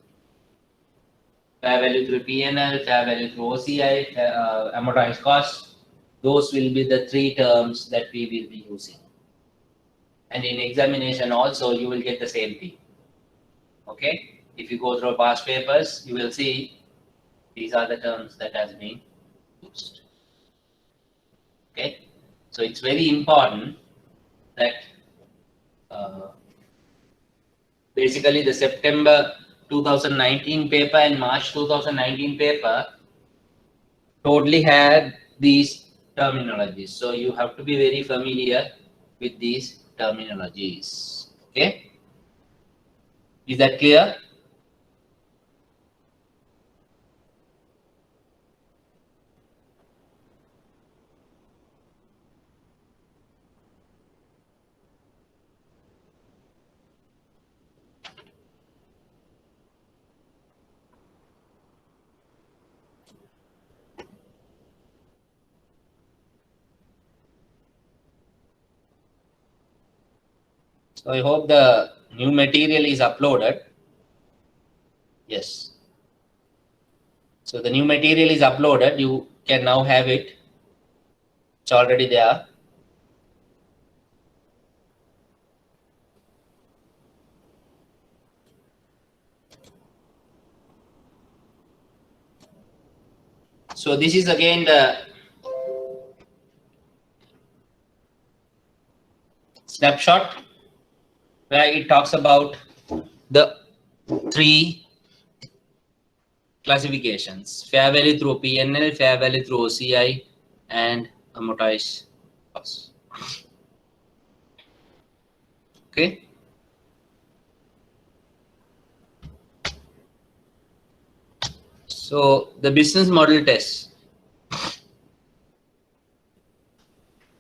[SPEAKER 1] Fair value through P&L, fair value through OCI, amortized cost. Those will be the three terms that we will be using. And in examination also, you will get the same thing. Okay? If you go through past papers, you will see these are the terms that has been used. Okay? So it's very important that basically the September 2019 paper and March 2019 paper totally had these terminologies. So you have to be very familiar with these terminologies. Okay? Is that clear? So I hope the new material is uploaded. Yes. So the new material is uploaded. You can now have it. It's already there. So this is again the snapshot where it talks about the three classifications: fair value through P&L, fair value through OCI, and amortized cost. Okay. So the business model test.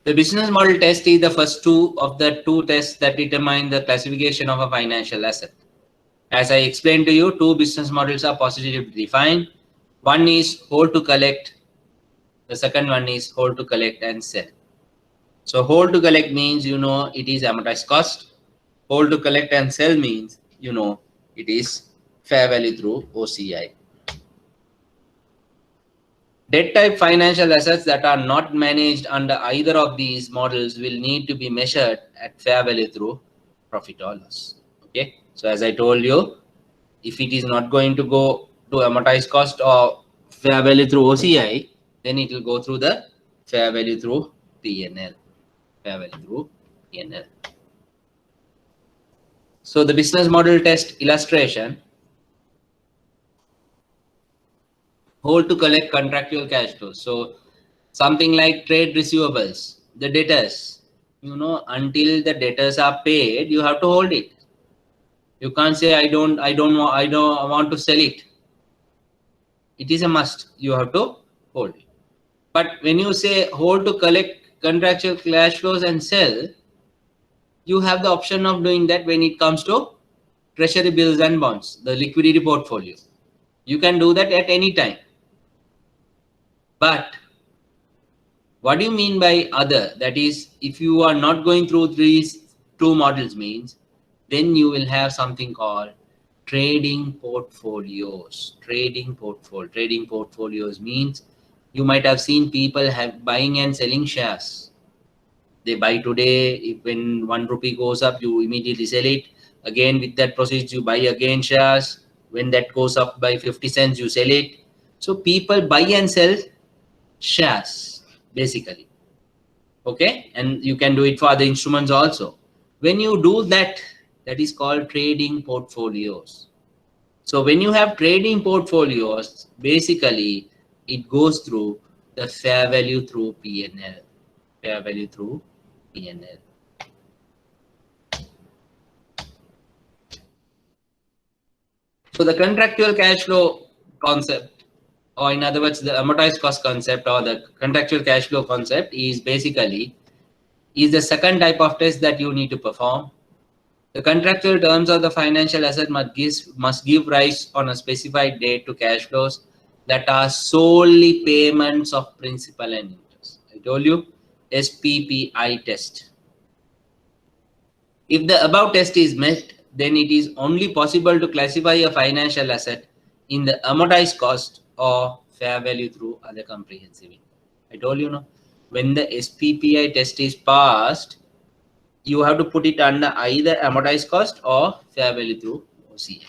[SPEAKER 1] The business model test is the first two of the two tests that determine the classification of a financial asset. As I explained to you, two business models are positively defined. One is hold to collect. The second one is hold to collect and sell. So hold to collect means it is amortized cost. Hold to collect and sell means it is fair value through OCI. Debt type financial assets that are not managed under either of these models will need to be measured at fair value through profit or loss. Okay. So as I told you, if it is not going to go to amortized cost or fair value through OCI, then it will go through the fair value through P&L. Fair value through P&L. So the business model test illustration. Hold to collect contractual cash flows. So something like trade receivables, the debtors, until the debtors are paid, you have to hold it. You can't say I don't want to sell it. It is a must. You have to hold it. But when you say hold to collect contractual cash flows and sell, you have the option of doing that when it comes to treasury bills and bonds, the liquidity portfolio. You can do that at any time. But what do you mean by other? That is, if you are not going through these two models means, then you will have something called trading portfolios. Trading portfolios means you might have seen people buying and selling shares. They buy today, when 1 rupee goes up, you immediately sell it. Again, with that process, you buy again shares. When that goes up by 50 cents, you sell it. So people buy and sell shares basically. Okay, and you can do it for other instruments also. When you do that, that is called trading portfolios. So when you have trading portfolios, basically it goes through the fair value through P&L. Fair value through P&L. So the contractual cash flow concept, or in other words, the amortized cost concept or the contractual cash flow concept is basically the second type of test that you need to perform. The contractual terms of the financial asset must give rise on a specified date to cash flows that are solely payments of principal and interest. I told you, SPPI test. If the above test is met, then it is only possible to classify a financial asset in the amortized cost or fair value through other comprehensive income. I told you, no, when the SPPI test is passed, you have to put it under either amortized cost or fair value through OCI.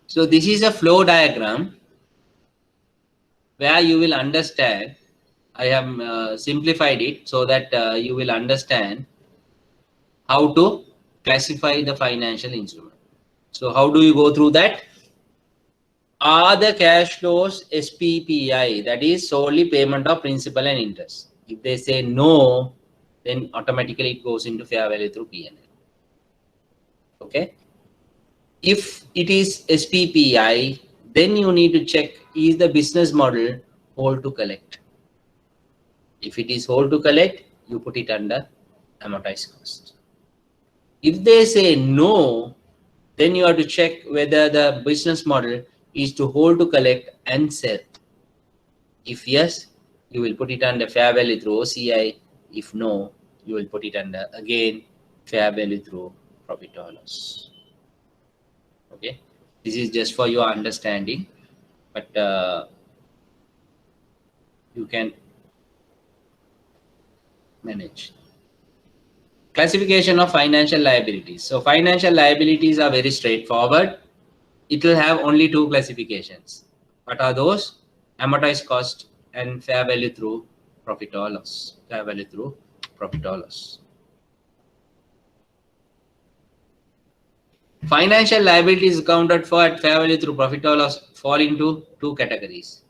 [SPEAKER 1] So this is a flow diagram where you will understand. I have simplified it so that you will understand how to classify the financial instrument. So how do you go through that? Are the cash flows SPPI, that is solely payment of principal and interest? If they say no, then automatically it goes into fair value through P&L. Okay. If it is SPPI, then you need to check, is the business model hold to collect? If it is hold to collect, you put it under amortized cost. If they say no, then you have to check whether the business model is to hold to collect and sell. If yes, you will put it under fair value through OCI. If no, you will put it under again fair value through profit or loss. Okay, this is just for your understanding, but you can manage. Classification of financial liabilities. So financial liabilities are very straightforward. It will have only two classifications. What are those? Amortized cost and fair value through profit or loss. Fair value through profit or loss. Financial liabilities accounted for at fair value through profit or loss fall into two categories.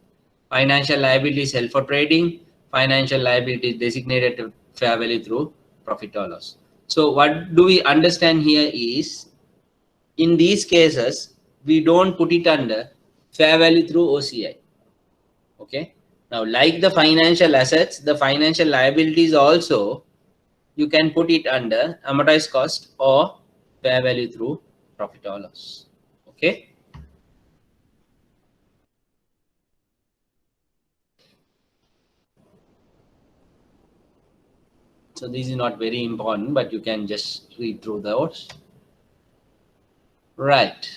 [SPEAKER 1] Financial liabilities held for trading. Financial liabilities designated to fair value through profit or loss. So what do we understand here is, in these cases, we don't put it under fair value through OCI. Okay. Now, like the financial assets, the financial liabilities also, you can put it under amortized cost or fair value through profit or loss. Okay. So this is not very important, but you can just read through those. Right.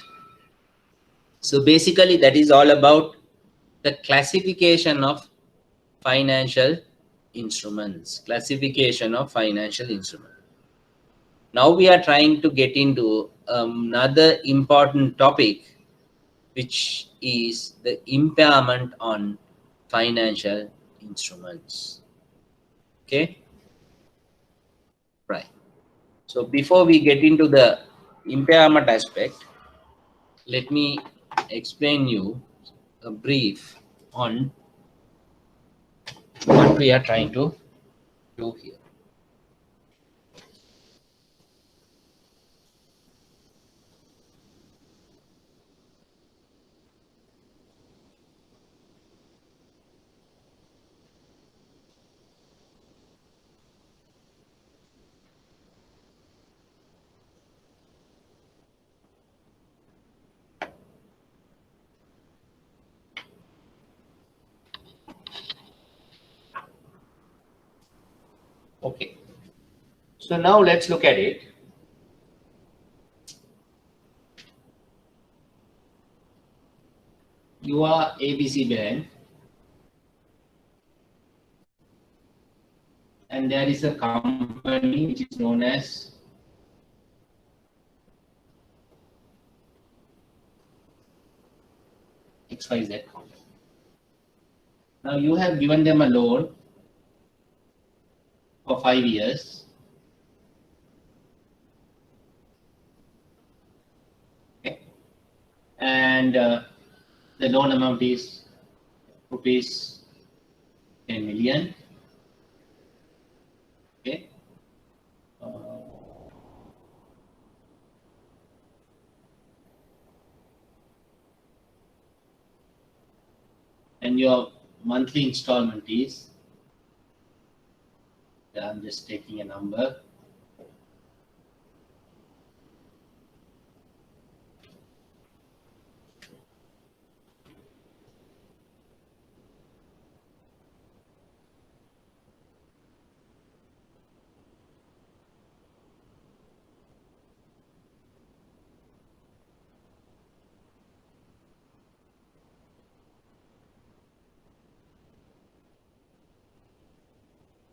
[SPEAKER 1] So basically that is all about the classification of financial instruments. Classification of financial instruments. Now we are trying to get into another important topic, which is the impairment on financial instruments. Okay. Right. So before we get into the impairment aspect, let me explain you a brief on what we are trying to do here. Okay. So now let's look at it. You are ABC Bank, and there is a company which is known as XYZ company. Now you have given them a loan for 5 years, and the loan amount is rupees 10 million. Okay. And your monthly installment is, I'm just taking a number,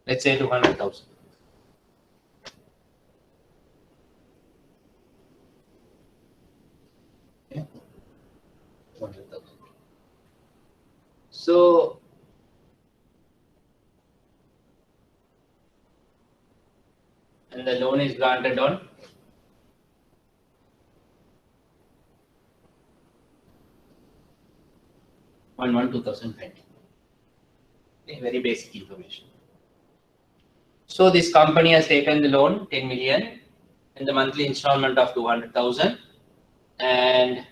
[SPEAKER 1] let's say 200,000. Okay. 200,000. So and the loan is granted on 1/1/2020. Okay, very basic information. So this company has taken the loan 10 million and the monthly installment of 200,000, and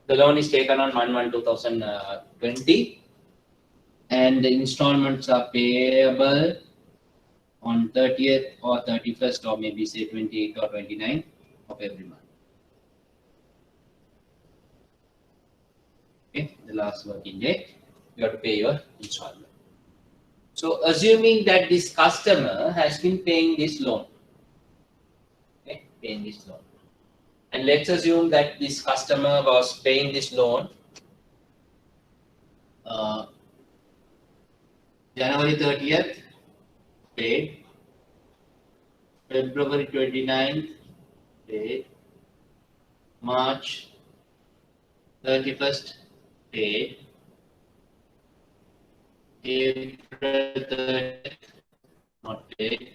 [SPEAKER 1] the loan is taken on 1/1/2020, and the installments are payable on 30th or 31st or maybe say 28th or 29th of every month. Okay, the last working day, you have to pay your installment. So assuming that this customer has been paying this loan, okay, paying this loan, and let's assume that this customer was paying this loan January 30th, paid, February 29th, paid, March 31st, paid, April 30th, not paid,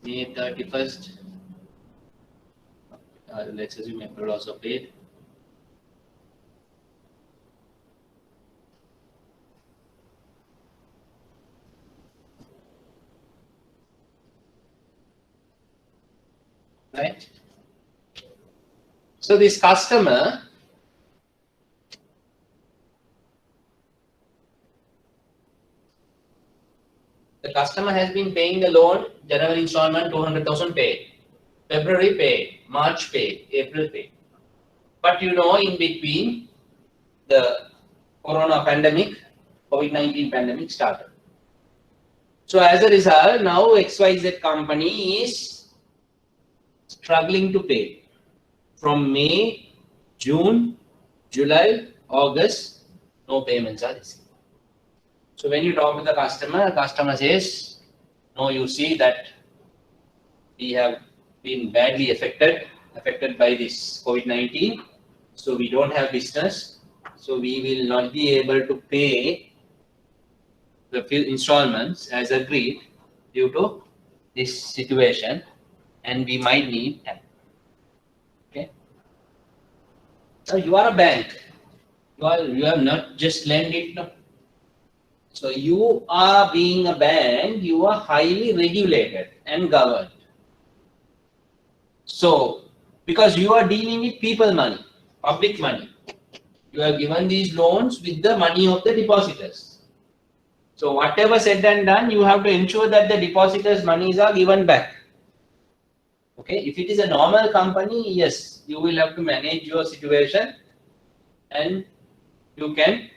[SPEAKER 1] May 31st, let's assume April also paid, right? So this customer has been paying the loan, January installment 200,000 paid, February paid, March paid, April paid. But you know, in between the corona pandemic, COVID-19 pandemic started. So as a result, now XYZ company is struggling to pay. From May, June, July, August, no payments are received. So when you talk to the customer says, no, you see that we have been badly affected by this COVID-19. So we don't have business. So we will not be able to pay the installments as agreed due to this situation, and we might need help. Okay. So you are a bank. You have not just lent it. No. So you are being a bank, you are highly regulated and governed. So because you are dealing with people money, public money, you have given these loans with the money of the depositors. So whatever said and done, you have to ensure that the depositors' monies are given back. Okay, if it is a normal company, yes, you will have to manage your situation and you can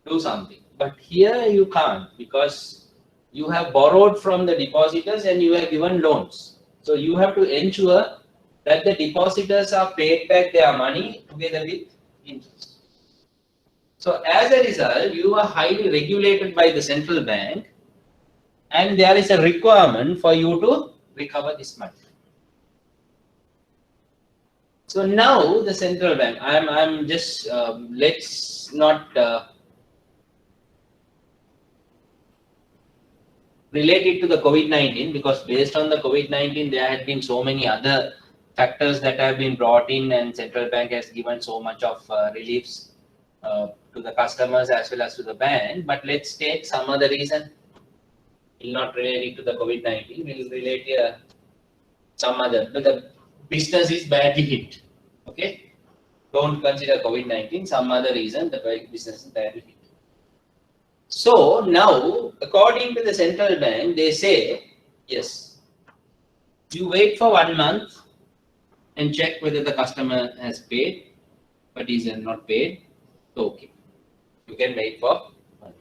[SPEAKER 1] do something. But here you can't, because you have borrowed from the depositors and you have given loans. So you have to ensure that the depositors are paid back their money together with interest. So as a result, you are highly regulated by the central bank, and there is a requirement for you to recover this money. So now the central bank, I'm just let's not related to the COVID-19, because based on the COVID-19 there had been so many other factors that have been brought in, and central bank has given so much of reliefs to the customers as well as to the bank. But let's take some other reason. We'll not relate it to the COVID-19. We'll relate some other. But the business is badly hit. Okay. Don't consider COVID-19. Some other reason the business is badly hit. So now, according to the central bank, they say, yes, you wait for 1 month and check whether the customer has paid, but is not paid. Okay, you can wait for 1 month.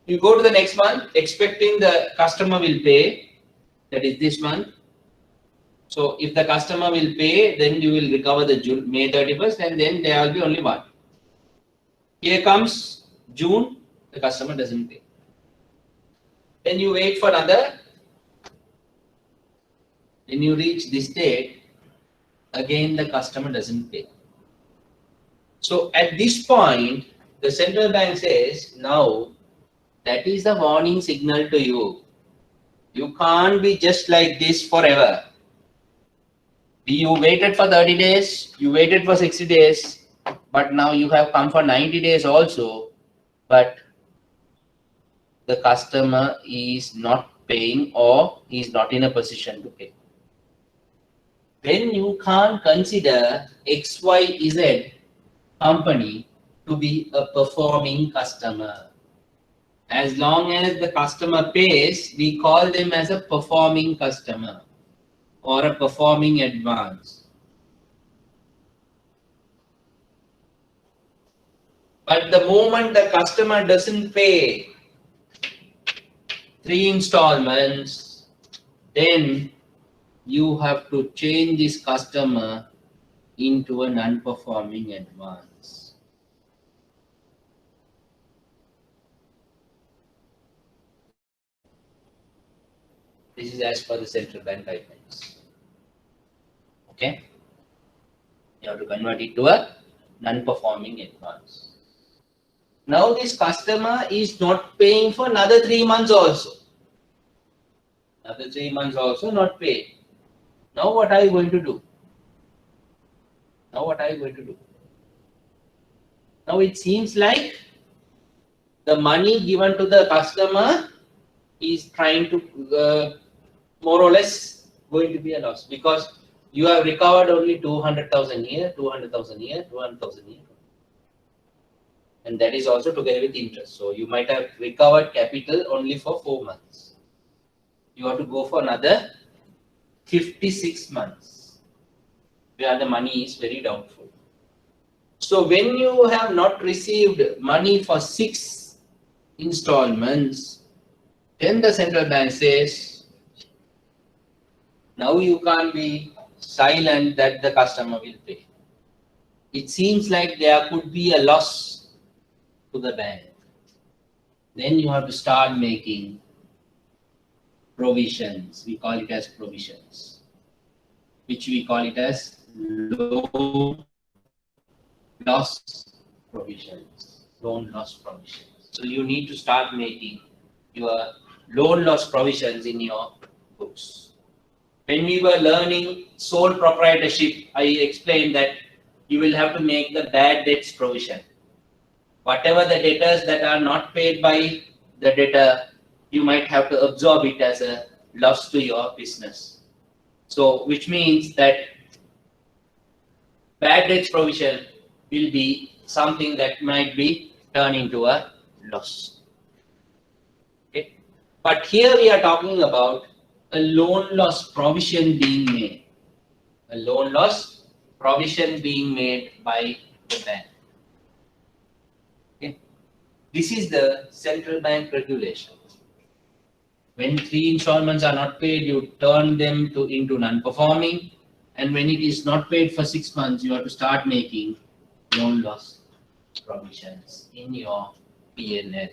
[SPEAKER 1] You go to the next month expecting the customer will pay, that is this month. So if the customer will pay, then you will recover the May 31st, and then there will be only one. Here comes June, the customer doesn't pay. Then you wait for another. When you reach this date, again the customer doesn't pay. So at this point, the central bank says, now that is the warning signal to you. You can't be just like this forever. You waited for 30 days, you waited for 60 days, but now you have come for 90 days also, but the customer is not paying or is not in a position to pay. Then you can't consider XYZ company to be a performing customer. As long as the customer pays, we call them as a performing customer or a performing advance. But the moment the customer doesn't pay 3 installments, then you have to change this customer into a non-performing advance. This is as per the central bank guidelines. Okay? You have to convert it to a non-performing advance. Now this customer is not paying for another 3 months also. Another 3 months also not paid. Now what are you going to do? Now what are you going to do? Now it seems like the money given to the customer is trying to more or less going to be a loss, because you have recovered only 200,000 here, 200,000 here, 200,000 here. And that is also together with interest. So you might have recovered capital only for 4 months. You have to go for another 56 months where the money is very doubtful. So when you have not received money for 6 installments, then the central bank says, now you can't be silent that the customer will pay. It seems like there could be a loss to the bank. Then you have to start making provisions. We call it as provisions, which we call it as loan loss provisions. Loan loss provisions. So you need to start making your loan loss provisions in your books. When we were learning sole proprietorship, I explained that you will have to make the bad debts provision. Whatever the debtors that are not paid by the debtor, you might have to absorb it as a loss to your business. So, which means that bad debts provision will be something that might be turned into a loss. Okay. But here we are talking about a loan loss provision being made. A loan loss provision being made by the bank. Okay. This is the central bank regulation. When 3 installments are not paid, you turn them into non-performing, and when it is not paid for 6 months, you have to start making loan loss provisions in your P&L.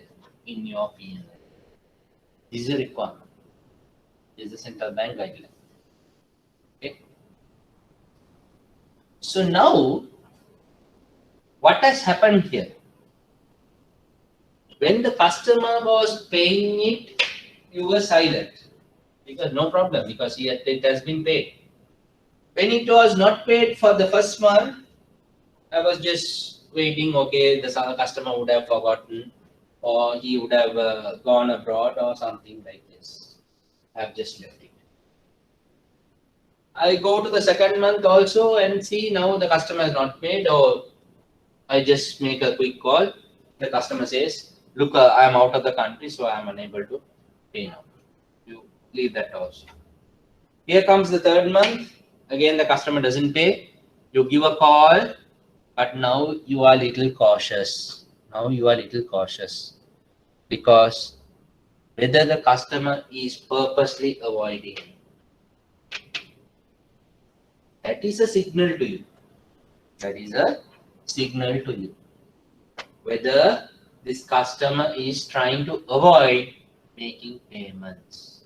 [SPEAKER 1] This is a requirement. This is the central bank guideline. Okay. So now, what has happened here? When the customer was paying it, you were silent because no problem, because it has been paid. When it was not paid for the first month, I was just waiting. Okay, the customer would have forgotten, or he would have gone abroad, or something like this. I've just left it. I go to the second month also and see now the customer has not paid, or I just make a quick call. The customer says, "Look, I am out of the country, so I am unable to pay now." You leave that also. Here comes the third month. Again, the customer doesn't pay. You give a call, but now you are little cautious. Now you are little cautious because whether the customer is purposely avoiding, that is a signal to you. That is a signal to you. Whether this customer is trying to avoid making payments.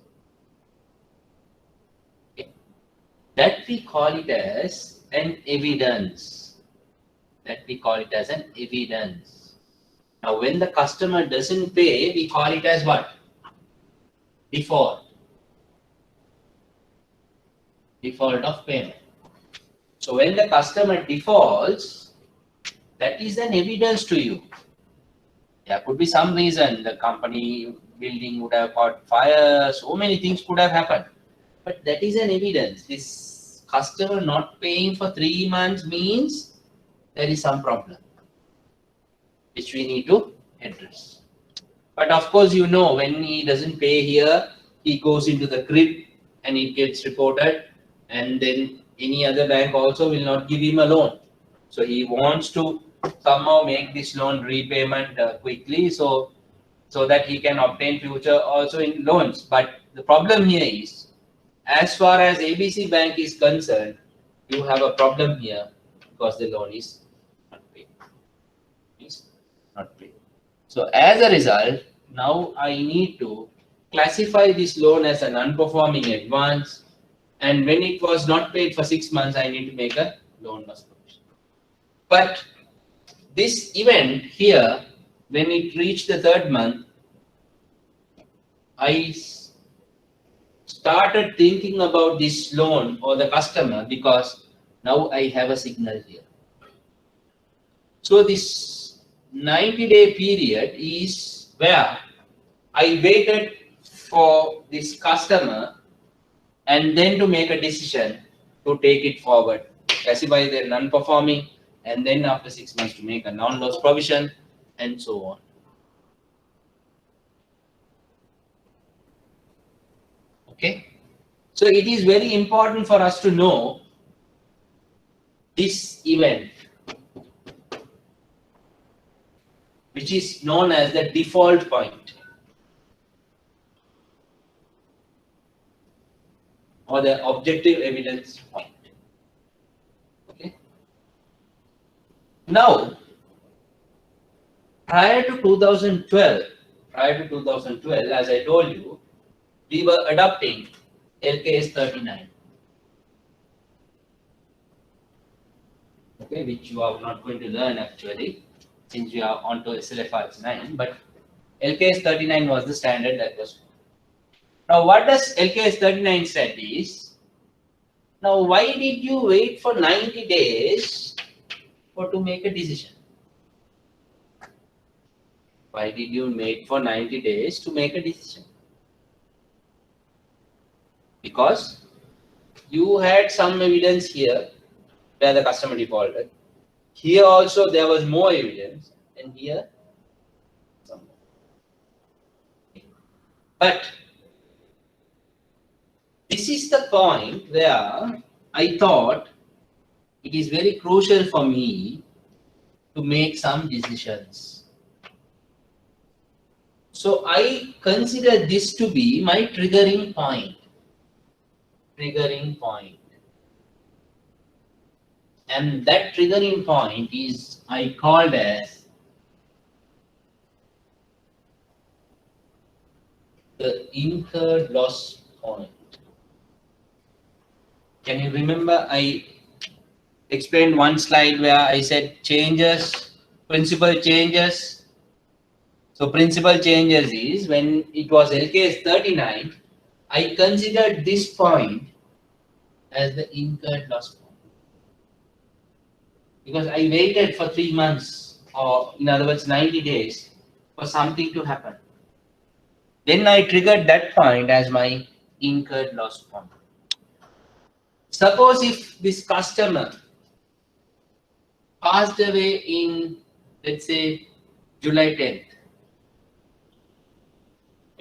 [SPEAKER 1] Okay. That we call it as an evidence. That we call it as an evidence. Now, when the customer doesn't pay, we call it as what? Default. Default of payment. So when the customer defaults, that is an evidence to you. There could be some reason, the company building would have caught fire, so many things could have happened. But that is an evidence. This customer not paying for 3 months means there is some problem which we need to address. But of course, you know, when he doesn't pay here, he goes into the grid and it gets reported, and then any other bank also will not give him a loan. So he wants to somehow make this loan repayment quickly, so that he can obtain future also in loans. But the problem here is, as far as ABC Bank is concerned, you have a problem here because the loan is not paid. So as a result, now I need to classify this loan as a non-performing advance, and when it was not paid for 6 months, I need to make a loan loss provision. But this event here, when it reached the third month, I started thinking about this loan or the customer because now I have a signal here. So this 90-day period is where I waited for this customer and then to make a decision to take it forward, classify the non-performing, and then after 6 months to make a non-loss provision, and so on. Okay, so it is very important for us to know this event, which is known as the default point or the objective evidence point. Okay. Now, prior to 2012, as I told you, we were adopting LKS 39. Okay, which you are not going to learn actually, since we are onto SLFRS 9, but LKS 39 was the standard that was. Now, what does LKS 39 said is, now why did you wait for 90 days to make a decision? Why did you wait for 90 days to make a decision? Because you had some evidence here where the customer defaulted. Here also there was more evidence, and here some more. But this is the point where I thought it is very crucial for me to make some decisions. So I consider this to be my triggering point. And that triggering point is I called as the incurred loss point. Can you remember I explained one slide where I said changes, principal changes. So principal changes is when it was LKS 39, I considered this point as the incurred loss form. Because I waited for 3 months, or in other words 90 days, for something to happen. Then I triggered that point as my incurred loss form. Suppose if this customer passed away in, let's say, July 10th.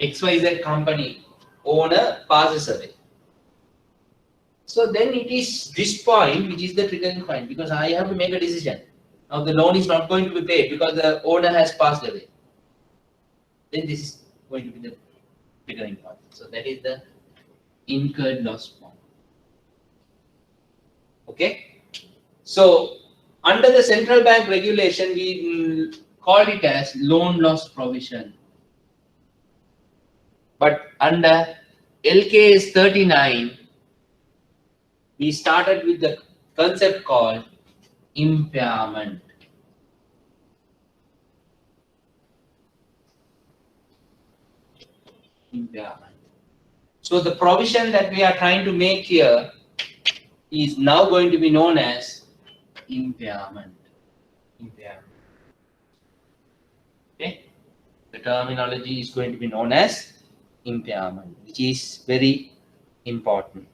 [SPEAKER 1] XYZ company owner passes away. So then it is this point which is the triggering point, because I have to make a decision. Now the loan is not going to be paid because the owner has passed away. Then this is going to be the triggering point. So that is the incurred loss form. Okay. So under the central bank regulation, we called it as loan loss provision. But under LKS 39, we started with the concept called impairment. Impairment. So the provision that we are trying to make here is now going to be known as impairment. Impairment. Okay. The terminology is going to be known as impairment, which is very important.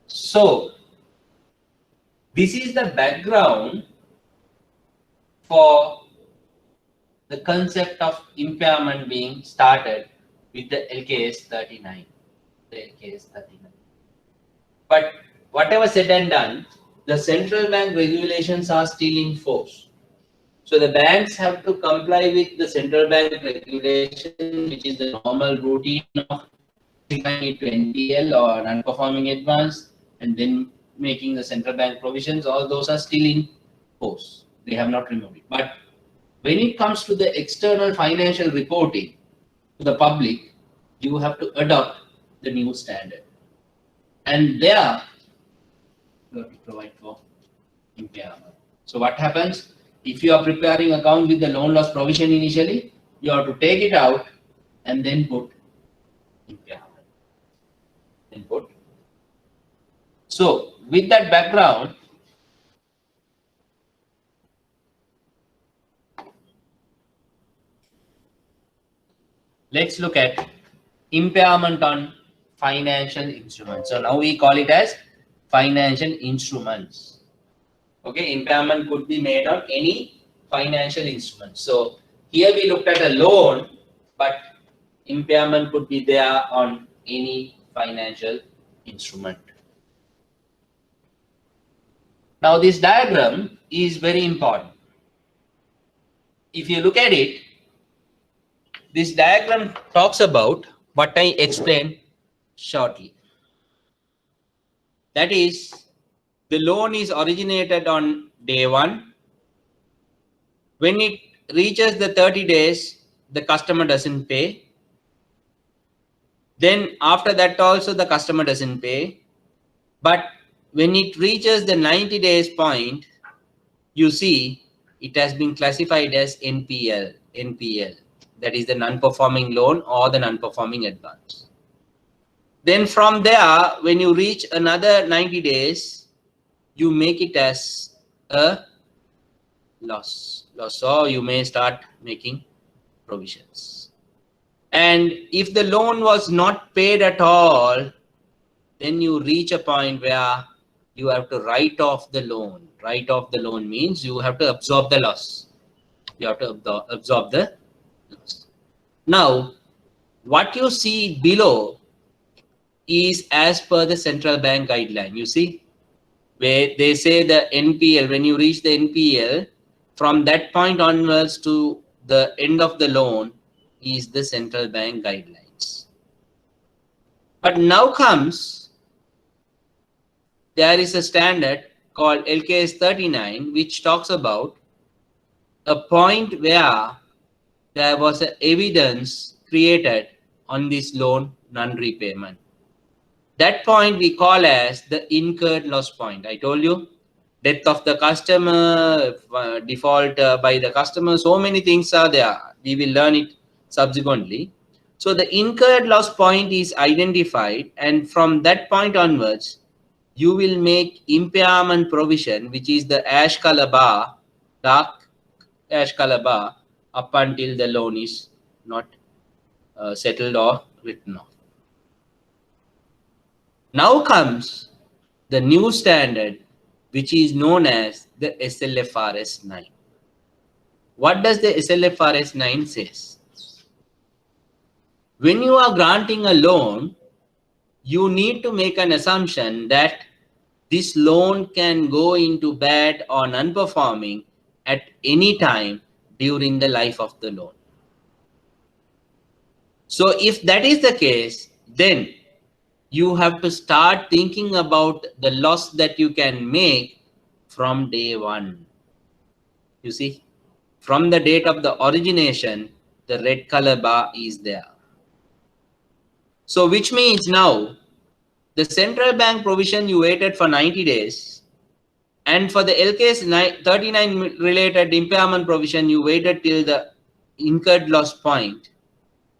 [SPEAKER 1] So this is the background for the concept of impairment being started with the LKS 39. The LKS 39. But whatever said and done, the central bank regulations are still in force. So the banks have to comply with the central bank regulation, which is the normal routine of 20L or non-performing advance, and then making the central bank provisions. All those are still in force. They have not removed it. But when it comes to the external financial reporting to the public, you have to adopt the new standard. And there, you have to provide for impairment. So what happens? If you are preparing account with the loan loss provision initially, you have to take it out and then put impairment. Input. So with that background, let's look at impairment on financial instruments. So now we call it as financial instruments. Okay, impairment could be made on any financial instrument. So here we looked at a loan, but impairment could be there on any financial instrument. Now this diagram is very important. If you look at it, this diagram talks about what I explained shortly. That is, the loan is originated on day 1. When it reaches the 30 days, the customer doesn't pay. Then after that also the customer doesn't pay. But when it reaches the 90 days point, you see it has been classified as NPL. That is the non-performing loan or the non-performing advance. Then from there, when you reach another 90 days, you make it as a loss. Or you may start making provisions. And if the loan was not paid at all, then you reach a point where you have to write off the loan. Write off the loan means you have to absorb the loss. You have to absorb the loss. Now, what you see below is as per the central bank guideline. You see, where they say the NPL, when you reach the NPL, from that point onwards to the end of the loan is the central bank guidelines. But now comes, there is a standard called LKS 39, which talks about a point where there was a evidence created on this loan non-repayment. That point we call as the incurred loss point. I told you, death of the customer, default by the customer, so many things are there. We will learn it subsequently. So the incurred loss point is identified, and from that point onwards, you will make impairment provision, which is the ash color bar, dark ash color bar, up until the loan is not settled or written off. Now comes the new standard, which is known as the SLFRS 9. What does the SLFRS 9 says? When you are granting a loan, you need to make an assumption that this loan can go into bad or non-performing at any time during the life of the loan. So if that is the case, then you have to start thinking about the loss that you can make from day one. You see, from the date of the origination, the red color bar is there. So which means now the central bank provision you waited for 90 days, and for the LKS 39 related impairment provision you waited till the incurred loss point,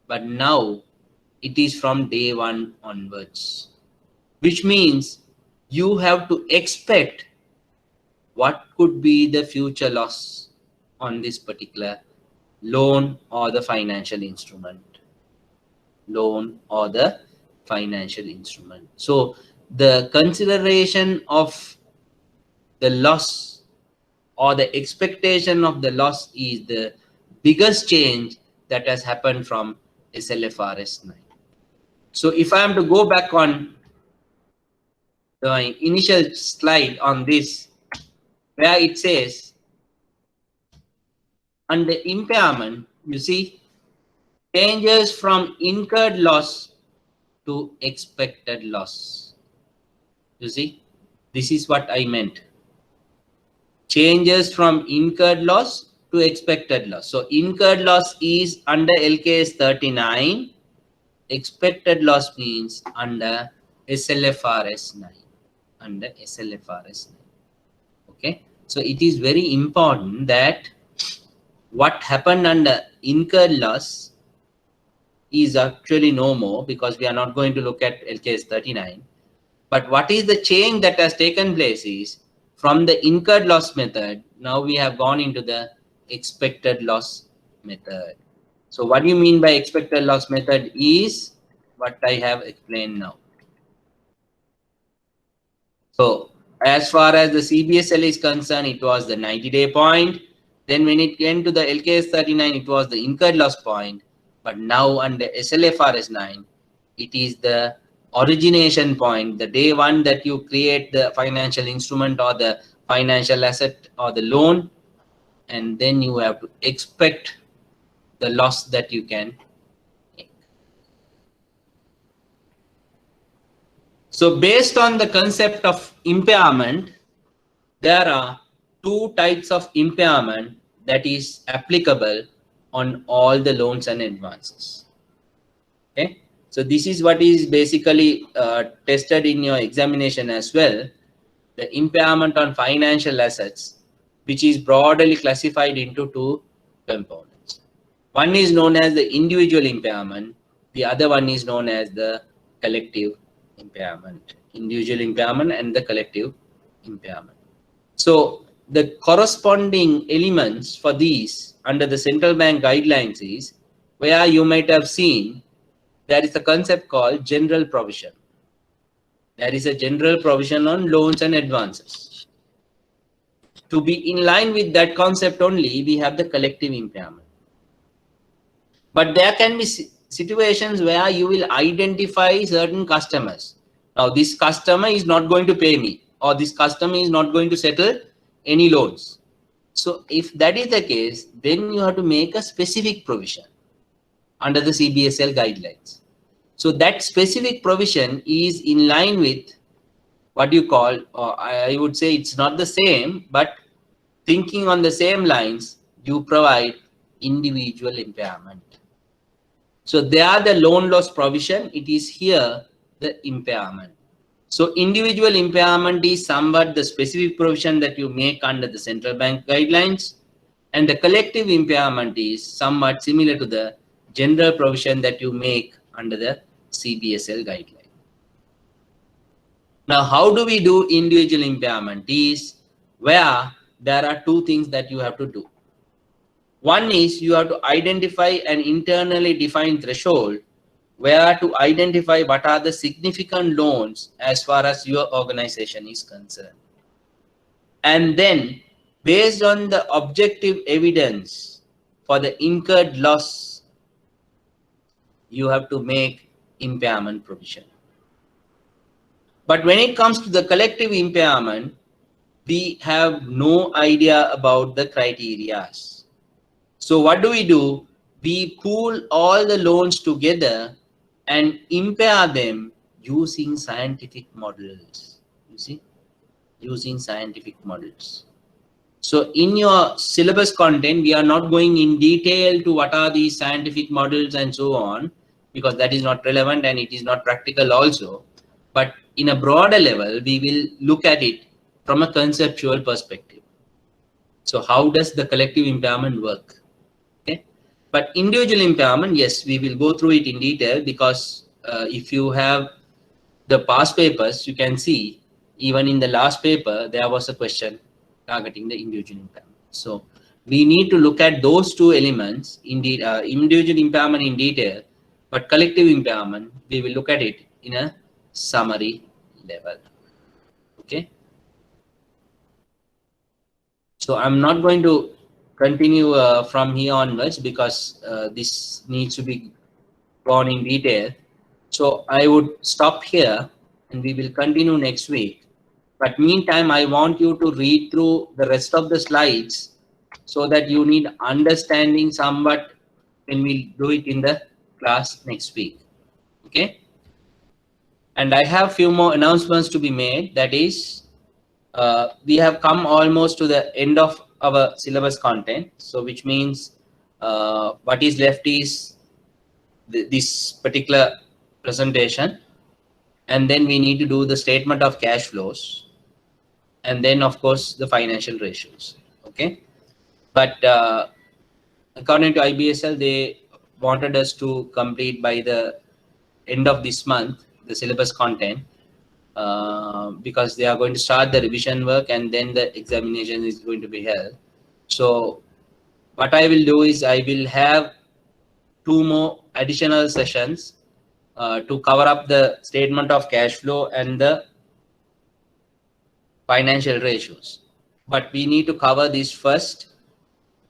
[SPEAKER 1] but now it is from day one onwards, which means you have to expect what could be the future loss on this particular loan or the financial instrument. Loan or the financial instrument. So the consideration of the loss or the expectation of the loss is the biggest change that has happened from SLFRS 9. So if I am to go back on the initial slide on this, where it says under impairment, you see, changes from incurred loss to expected loss. You see, this is what I meant. Changes from incurred loss to expected loss. So incurred loss is under LKS 39. Expected loss means under SLFRS 9. Under SLFRS 9. Okay. So it is very important that what happened under incurred loss is actually no more, because we are not going to look at LKS 39. But what is the change that has taken place is from the incurred loss method, now we have gone into the expected loss method. So what do you mean by expected loss method is what I have explained now. So as far as the CBSL is concerned, it was the 90-day point. Then when it came to the LKS 39, it was the incurred loss point. But now under SLFRS 9, it is the origination point, the day one that you create the financial instrument or the financial asset or the loan, and then you have to expect the loss that you can make. So based on the concept of impairment, there are two types of impairment that is applicable on all the loans and advances. Okay, so this is what is basically tested in your examination as well. The impairment on financial assets, which is broadly classified into two components. One is known as the individual impairment. The other one is known as the collective impairment. Individual impairment and the collective impairment. So the corresponding elements for these under the central bank guidelines is where you might have seen there is a concept called general provision. There is a general provision on loans and advances. To be in line with that concept only, we have the collective impairment. But there can be situations where you will identify certain customers. Now this customer is not going to pay me, or this customer is not going to settle any loans. So if that is the case, then you have to make a specific provision under the CBSL guidelines. So that specific provision is in line with what you call, or I would say it's not the same, but thinking on the same lines, you provide individual impairment. So they are the loan loss provision. It is here the impairment. So individual impairment is somewhat the specific provision that you make under the central bank guidelines, and the collective impairment is somewhat similar to the general provision that you make under the CBSL guideline. Now, how do we do individual impairment? Is where there are two things that you have to do. One is you have to identify an internally defined threshold where to identify what are the significant loans as far as your organization is concerned. And then, based on the objective evidence for the incurred loss, you have to make impairment provision. But when it comes to the collective impairment, we have no idea about the criteria. So what do? We pool all the loans together and impair them using scientific models. You see, using scientific models. So in your syllabus content, we are not going in detail to what are these scientific models and so on, because that is not relevant and it is not practical also. But in a broader level, we will look at it from a conceptual perspective. So how does the collective impairment work? Okay. But individual impairment, yes, we will go through it in detail, because if you have the past papers, you can see even in the last paper, there was a question targeting the individual impairment. So we need to look at those two elements, indeed, individual impairment in detail, but collective impairment, we will look at it in a summary level. Okay. So I'm not going to continue from here onwards, because this needs to be gone in detail. So I would stop here and we will continue next week. But meantime, I want you to read through the rest of the slides so that you need understanding somewhat when we do it in the class next week. Okay. And I have few more announcements to be made. That is, we have come almost to the end of our syllabus content. So which means what is left is this particular presentation. And then we need to do the statement of cash flows. And then, of course, the financial ratios. Okay. But according to IBSL, they wanted us to complete by the end of this month the syllabus content, because they are going to start the revision work and then the examination is going to be held. So what I will do is I will have 2 more additional sessions to cover up the statement of cash flow and the financial ratios. But we need to cover this first,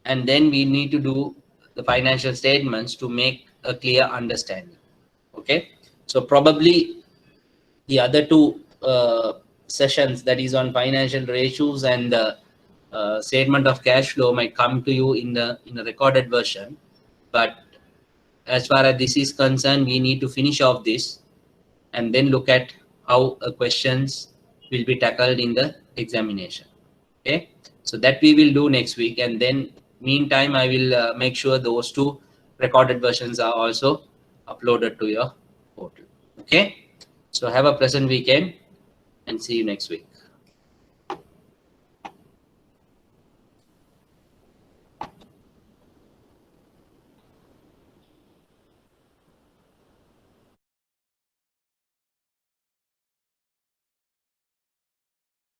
[SPEAKER 1] and then we need to do the financial statements to make a clear understanding. Okay. So probably the other 2 sessions, that is on financial ratios and the statement of cash flow, might come to you in a recorded version. But as far as this is concerned, we need to finish off this and then look at how questions will be tackled in the examination. Okay. So that we will do next week, and then meantime I will make sure those 2 recorded versions are also uploaded to your portal. Okay. So have a pleasant weekend and see you next week.